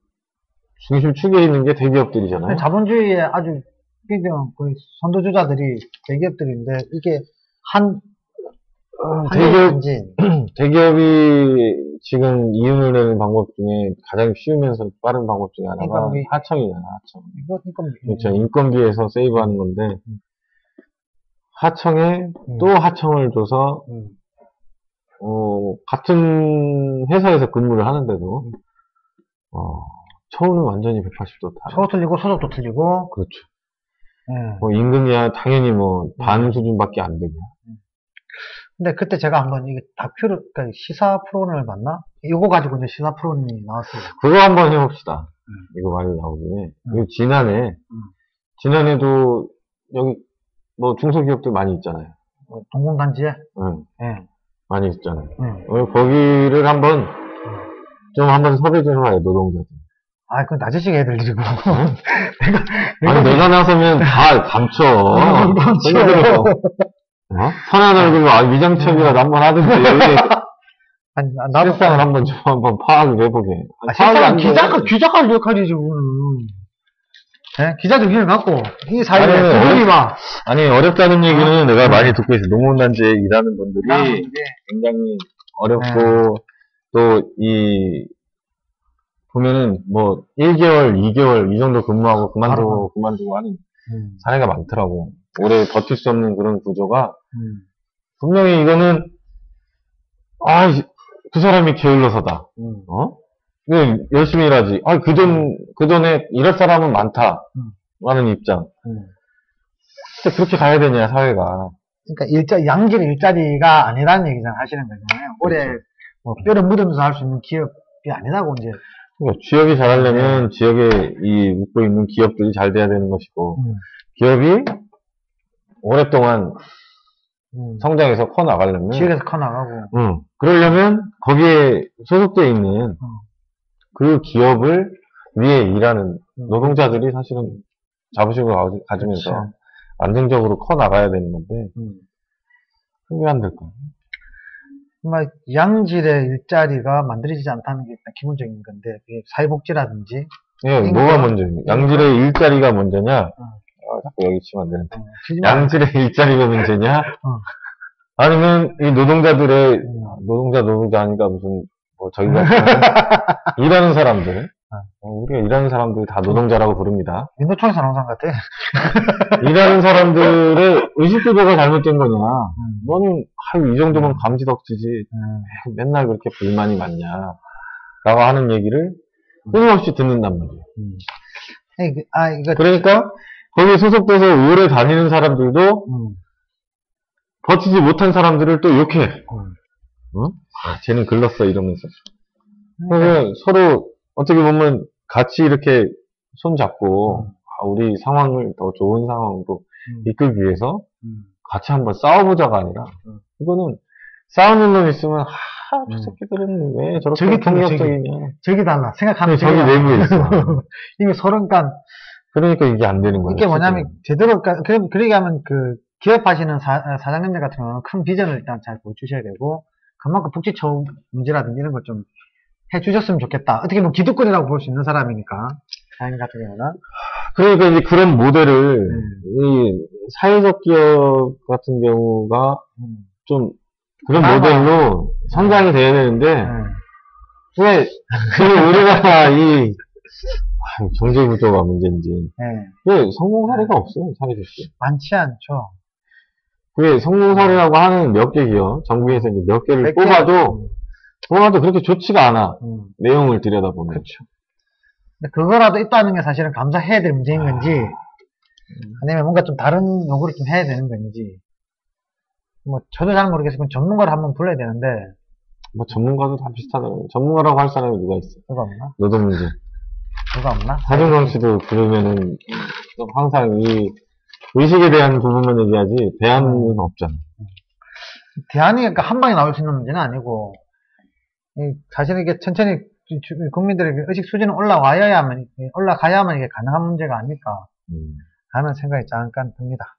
중심축에 있는 게 대기업들이잖아요. 자본주의의 아주 거의 선도주자들이 대기업들인데 이게 대기업이 지금 이윤을 내는 방법 중에 가장 쉬우면서 빠른 방법 중에 하나가 하청이잖아, 하청. 그렇죠. 인건비에서 세이브하는 건데, 하청에 또 하청을 줘서, 같은 회사에서 근무를 하는데도, 처우는 완전히 180도 다르. 처우 틀리고, 소속도 틀리고. 그렇죠. 뭐, 임금이야, 당연히 뭐, 반 수준밖에 안 되고. 근데 그때 제가 한번 이게 다큐를, 그러니까 시사 프로그램을 봤나? 이거 가지고 이제 시사 프로그램이 나왔어요. 그거 한번 해봅시다. 이거 많이 나오긴 해. 지난해도 여기 뭐 중소기업들 많이 있잖아요. 동공단지에? 네. 많이 있잖아요. 거기를 한번 섭외 좀 해봐요, 노동자들. 그건 나지식 애들이고. 내가 나서면 다 감춰. 선한 얼굴로 위장척이라도 한번 하든지. 실상을 한번 파악을 해보게. 실상은 기자가 역할이지, 그거는. 네? 기자들 힘을 갖고, 이 사회에 어렵다는 얘기는 내가 많이 듣고 있어요. 농업단지에 일하는 분들이 굉장히 어렵고, 보면은, 1개월, 2개월, 이 정도 근무하고 그만두고 하는 사례가 많더라고. 오래 버틸 수 없는 그런 구조가, 분명히 이거는, 그 사람이 게을러서다. 열심히 일하지. 그 돈에 일할 사람은 많다. 라는 입장. 근데 그렇게 가야 되냐, 사회가. 그러니까 양질 일자리가 아니라는 얘기잖아요. 하시는 거잖아요. 올해, 뼈를 묻으면서 할 수 있는 기업이 아니라고, 이제. 지역이 잘하려면 지역에 웃고 있는 기업들이 잘 돼야 되는 것이고, 기업이 오랫동안 성장해서 커 나가려면 지역에서 커 나가고 그러려면 거기에 소속되어 있는 그 기업을 위해 일하는 노동자들이 사실은 자부심을 가지면서 그렇죠. 안정적으로 커 나가야 되는 건데 왜 안 될까? 정말 양질의 일자리가 만들어지지 않다는 게 일단 기본적인 건데 사회복지라든지 뭐가 먼저입니까? 양질의 일자리가 먼저냐? 자꾸 여기 치면 안 되는데. 양질의 일자리가 문제냐? 아니면 이 노동자들의, 노동자 아니까 무슨, 저희가 일하는 사람들, 우리가 일하는 사람들 다 노동자라고 부릅니다. 민노총에서 나온 사람 같아. 일하는 사람들의 의식구조가 잘못된 거냐? 너는, 이 정도면 감지덕지지. 맨날 그렇게 불만이 많냐? 라고 하는 얘기를 끊임없이 듣는단 말이에요. 그러니까, 거기에 소속돼서 오래 다니는 사람들도 버티지 못한 사람들을 또 욕해. 쟤는 글렀어 이러면서. 그래서 서로 어떻게 보면 같이 이렇게 손잡고 우리 상황을 더 좋은 상황으로 이끌기 위해서 같이 한번 싸워보자가 아니라 이거는 싸우는 놈 있으면 저 새끼들은 왜 저렇게 폭력적이냐. 저기 달라. 생각하는 저기 내부에 있어. 이미 서로니까 그러니까 이게 안 되는 거예요. 이게 뭐냐면, 제대로, 그러게 하면 기업하시는 사장님들 같은 경우는 큰 비전을 일단 잘 보여주셔야 되고, 그만큼 복지처우 문제라든지 이런 걸 좀 해주셨으면 좋겠다. 어떻게 보면 기득권이라고 볼 수 있는 사람이니까, 사장님 같은 경우는. 그러니까 이제 그런 모델을, 이 사회적 기업 같은 경우가 좀 그런 모델로 성장이 돼야 되는데, 왜, 우리가 경제 구조가 문제인지. 왜 성공 사례가 없어요, 사회적으로. 많지 않죠. 그게 성공 사례라고 하는 몇 개 기업, 정부에서 이제 몇 개를 뽑아도 보아도 그렇게 좋지가 않아. 음. 내용을 들여다보면. 그렇죠. 근데 그거라도 있다는 게 사실은 감사해야 될 문제인 건지, 아니면 뭔가 좀 다른 요구를 좀 해야 되는 건지, 뭐, 저도 잘 모르겠어요. 그럼 전문가를 한번 불러야 되는데, 뭐 전문가도 다 비슷하더라고. 전문가라고 할 사람이 누가 있어? 누가 없나? 노동 문제. 누가 없나? 하정강 씨도 부르면은 항상 이 의식에 대한 부분만 얘기하지 대안은 없잖아. 대안이 그러니까 한 방에 나올 수 있는 문제는 아니고, 사실 이게 천천히 국민들의 의식 수준은 올라가야만 이게 가능한 문제가 아닐까 하는 생각이 잠깐 듭니다.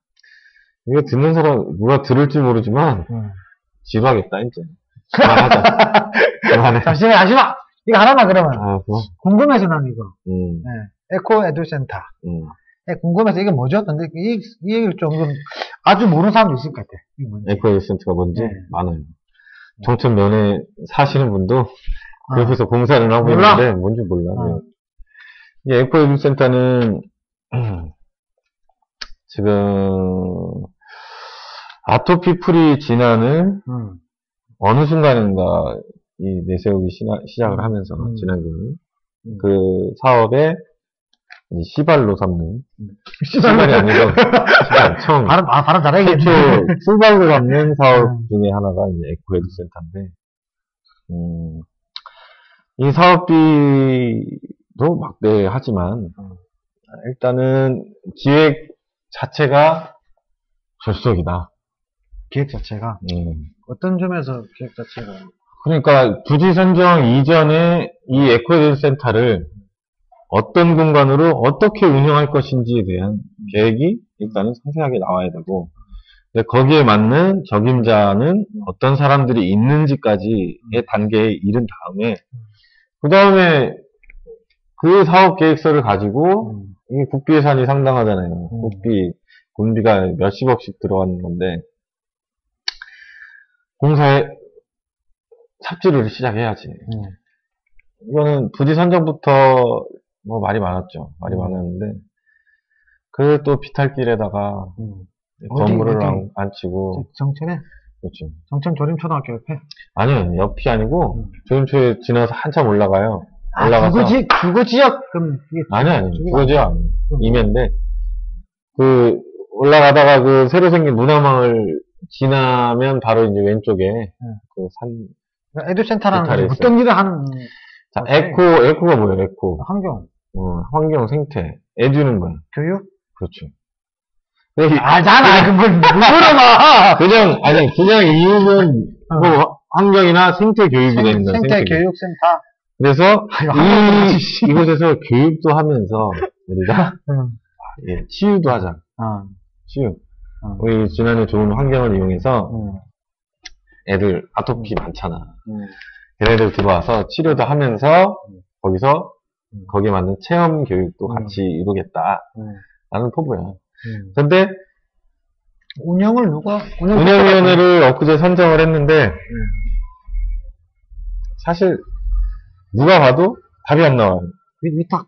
이거 듣는 사람 누가 들을지 모르지만 지루하겠다 이제. 그만하자. 그만해. 잠시만 하지마. 이거 하나만 그러면. 뭐. 궁금해서 난 이거. 네. 에코 에듀센터. 네, 궁금해서 이게 뭐죠? 근데 이 얘기를 좀 아주 모르는 사람도 있을 것 같아. 에코 에듀센터가 뭔지 네. 많아요. 정천 면에 사시는 분도 그 옆에서 공사를 하고 몰라? 있는데 뭔지 몰라. 이 에코 에듀센터는 지금 아토피 프리 진단을 어느 순간인가 이 내세우기 시작을 하면서 지난주에 그 사업에 시발로 삼는 시발이 아니고 시발 발음 잘하겠네. 최초 출발로 삼는 사업 중에 하나가 이제 에코 에듀센터인데 이 사업비도 막대하지만 일단은 기획 자체가 졸속이다. 기획 자체가 어떤 점에서 기획 자체가 그러니까 부지 선정 이전에 이 에코 에듀센터를 어떤 공간으로 어떻게 운영할 것인지에 대한 계획이 일단은 상세하게 나와야 되고 거기에 맞는 적임자는 어떤 사람들이 있는지까지의 단계에 이른 다음에 그 다음에 그 사업 계획서를 가지고 이게 국비 예산이 상당하잖아요. 군비가 몇십억씩 들어가는 건데 공사에 삽질을 시작해야지. 이거는 부지 선정부터 뭐 말이 많았죠. 말이 많았는데 그 또 비탈길에다가 건물을 안 치고 정천에? 그렇죠. 정천 조림초등학교 옆에? 아니요, 옆이 아니고 조림초에 지나서 한참 올라가요. 올라가서 주거 지역 그럼 이게 아니요, 주거 지역 아니에요. 임야인데 그 올라가다가 그 새로 생긴 문화마을 지나면 바로 이제 왼쪽에 그 산 에듀센터라는 어떤 일을 하는 자, 에코가 뭐예요? 에코. 환경. 환경 생태. 에듀는 뭐야? 교육? 그렇죠. 알잖아. 그걸 물어봐. 그냥 이유는 뭐 환경이나 생태 교육이 되는 거예요. 생태 교육센터. 그래서 이곳에서 교육도 하면서 우리가 치유도 하자. 치유. 우리 지난해 좋은 환경을 이용해서 애들 아토피 많잖아. 걔네들 들어와서 치료도 하면서 거기에 맞는 체험 교육도 같이 이루겠다. 라는 포부야. 근데 운영위원회를 엊그제 선정을 했는데 사실 누가 봐도 답이 안 나와요. 위탁.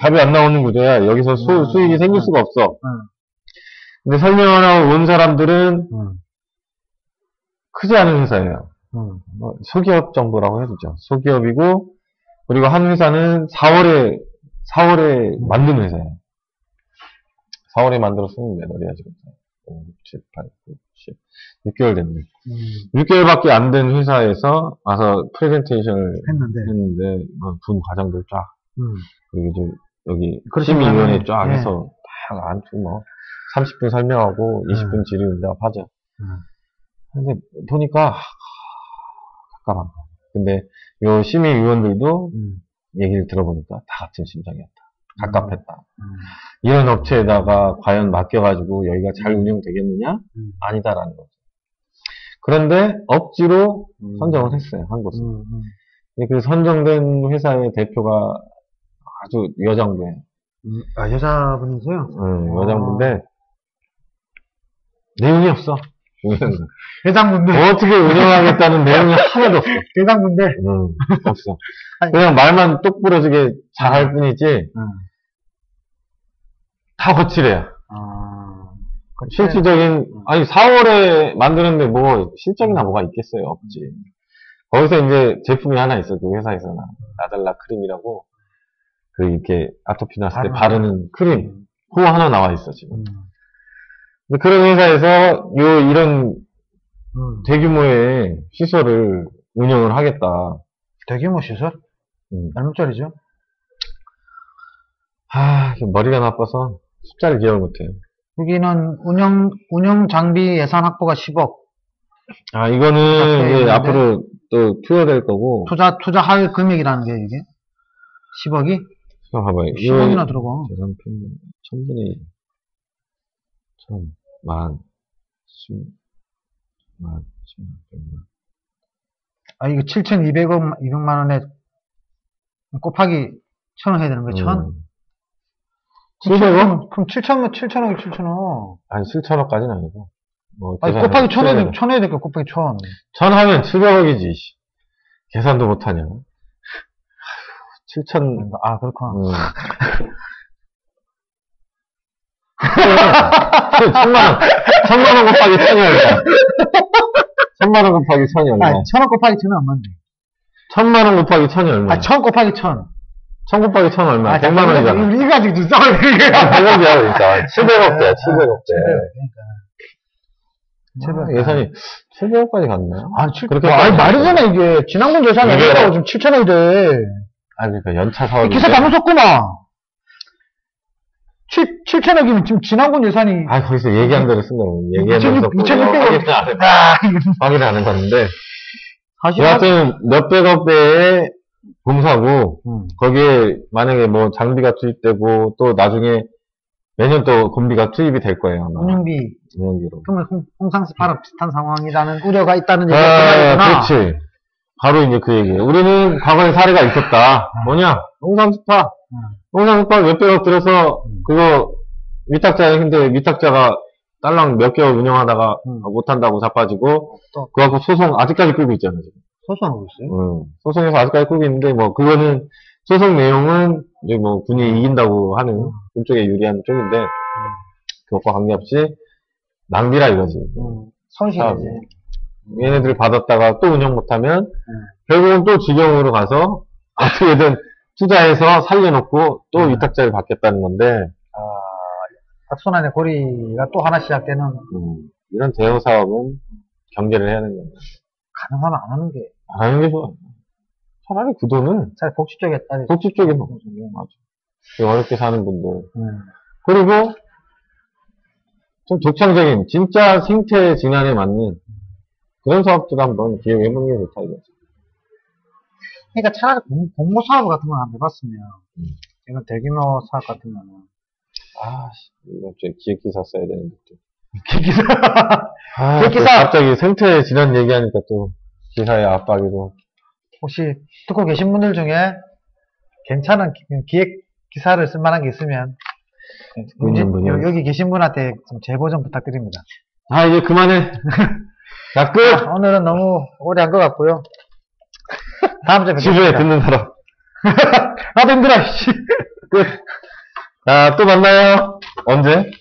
답이 안 나오는 구조야. 여기서 수익이 생길 수가 없어. 근데 설명을 하고 온 사람들은 크지 않은 회사예요. 소기업 정도라고 해주죠. 소기업이고, 그리고 한 회사는 4월에 만든 회사예요. 4월에 만들었으면 몇 월이야, 지금. 5, 6, 7, 8, 9, 10. 6개월 됐네. 6개월밖에 안 된 회사에서 와서 프레젠테이션을 했는데, 분 과장들 쫙. 그리고 이제 여기 심의위원회 쫙 해서 딱 앉고 30분 설명하고 20분 질의응답 하자. 근데 보니까 잠깐만. 근데 요 심의위원들도 얘기를 들어보니까 다 같은 심정이었다. 갑갑했다. 이런 업체에다가 과연 맡겨가지고 여기가 잘 운영되겠느냐? 아니다라는 거죠. 그런데 억지로 선정을 했어요. 한 곳은. 그 선정된 회사의 대표가 아주 여장부예요. 여자분이세요? 여장부인데 내용이 없어. 회장분들. 어떻게 운영하겠다는 내용이 하나도 없어. 회장분들. 없어. 그냥 말만 똑부러지게 잘할 뿐이지, 다 거칠해요. 실질적인, 4월에 만드는데 뭐, 실적이나 뭐가 있겠어요? 없지. 거기서 이제 제품이 하나 있어. 그 회사에서 나달라 크림이라고. 그 이렇게 아토피 났을 때 바르는 크림. 그거 하나 나와 있어, 지금. 근데 그런 회사에서 이런 대규모의 시설을 운영을 하겠다. 대규모 시설? 얼마짜리죠? 머리가 나빠서 숫자를 기억을 못해요. 여기는 운영 장비 예산 확보가 10억. 이거는 이제 앞으로 또 투여될 거고. 투자할 금액이라는 게 이게? 10억이? 봐봐요. 10억이나 들어가. 재산 평균 1000분의 1. 1000, 만, 10만, 100만. 이거 7,200억, 200만 원에 곱하기 1,000원 해야 되는 거야, 1,000? 700억? 그럼 7,000억, 7,000억. 아니, 7,000억까지는 아니고. 곱하기 1,000 해야 될까, 곱하기 1,000. 1,000 하면 700억이지. 계산도 못하냐. 7,000. 그렇구나. 1,000만 원 곱하기 1,000이 얼마? 1,000만 원 곱하기 1,000이 얼마? 1,000원 곱하기 1,000은 얼마인데? 1,000만 원 곱하기 1,000이 얼마? 1,000 곱하기 1,000. 1,000 곱하기 1,000 얼마? 100만 원이잖아. 이거 가지고 좀 싸우는 거야. 100억이야, 그러니까. 700억대야, 700억대. 그러니까. 예산이 700억까지 갔네. 그렇게 말이잖아, 이게. 지난번 예산이 아니라고 지금 7,000억이 돼. 그러니까 연차 사업이. 기사 잘못 썼구나. 7,000억이면 지금 지난번 예산이. 거기서 얘기한 대로 쓴 거는. 얘기하면서. 2,600억. 확인을 안 해봤는데. 사실. 여하튼 몇백억대의 공사고, 거기에 만약에 뭐 장비가 투입되고, 또 나중에 매년 또 공비가 투입이 될 거예요, 아마. 운영비로. 그러면 홍상수 바로 비슷한 상황이라는 우려가 있다는 얘기가 그렇지. 바로 이제 그 얘기예요. 우리는 과거에 사례가 있었다. 뭐냐? 홍상수파. 홍상수파 몇백억 들여서, 그거, 근데 위탁자가 딸랑 몇 개월 운영하다가 못한다고 자빠지고, 그거 갖고 소송 아직까지 끌고 있잖아요, 지금. 소송하고 있어요? 소송에서 아직까지 끌고 있는데, 그거는, 소송 내용은, 이제 군이 이긴다고 하는, 그쪽에 유리한 쪽인데, 그것과 관계없이, 낭비라 이거지. 손실이지. 얘네들 받았다가 또 운영 못하면, 결국은 또 직영으로 가서, 어떻게든 투자해서 살려놓고, 또 위탁자를 받겠다는 건데, 악순환의 고리가 또 하나 시작되는. 이런 대형 사업은 경계를 해야 되는 거예요. 가능하면 안 하는 게. 안 하는 게 좋아. 차라리 그 돈은. 차라리 복지 쪽에 따리. 복지 쪽에 맞아. 어렵게 사는 분들. 그리고 좀 독창적인, 진짜 생태 진안에 맞는 그런 사업들 한번 기획해보는 게 좋다, 이거지. 그러니까 차라리 공모 사업 같은 걸 한번 해봤으면. 이런 대규모 사업 같은 거는. 이번 주에 기획기사 써야 되는데, 또. 기획기사? 기획기사! 갑자기 생태 진안 얘기하니까 또, 기사의 압박이고. 혹시 듣고 계신 분들 중에 괜찮은 기획기사를 쓸 만한 게 있으면, 여기 계신 분한테 좀 제보 좀 부탁드립니다. 이제 그만해. 자, 끝! 오늘은 너무 오래 한 것 같고요. 다음 주에 뵙겠습니다. 지루해, 듣는 사람. 나도 힘들어, 끝. 자, 또 만나요. 언제?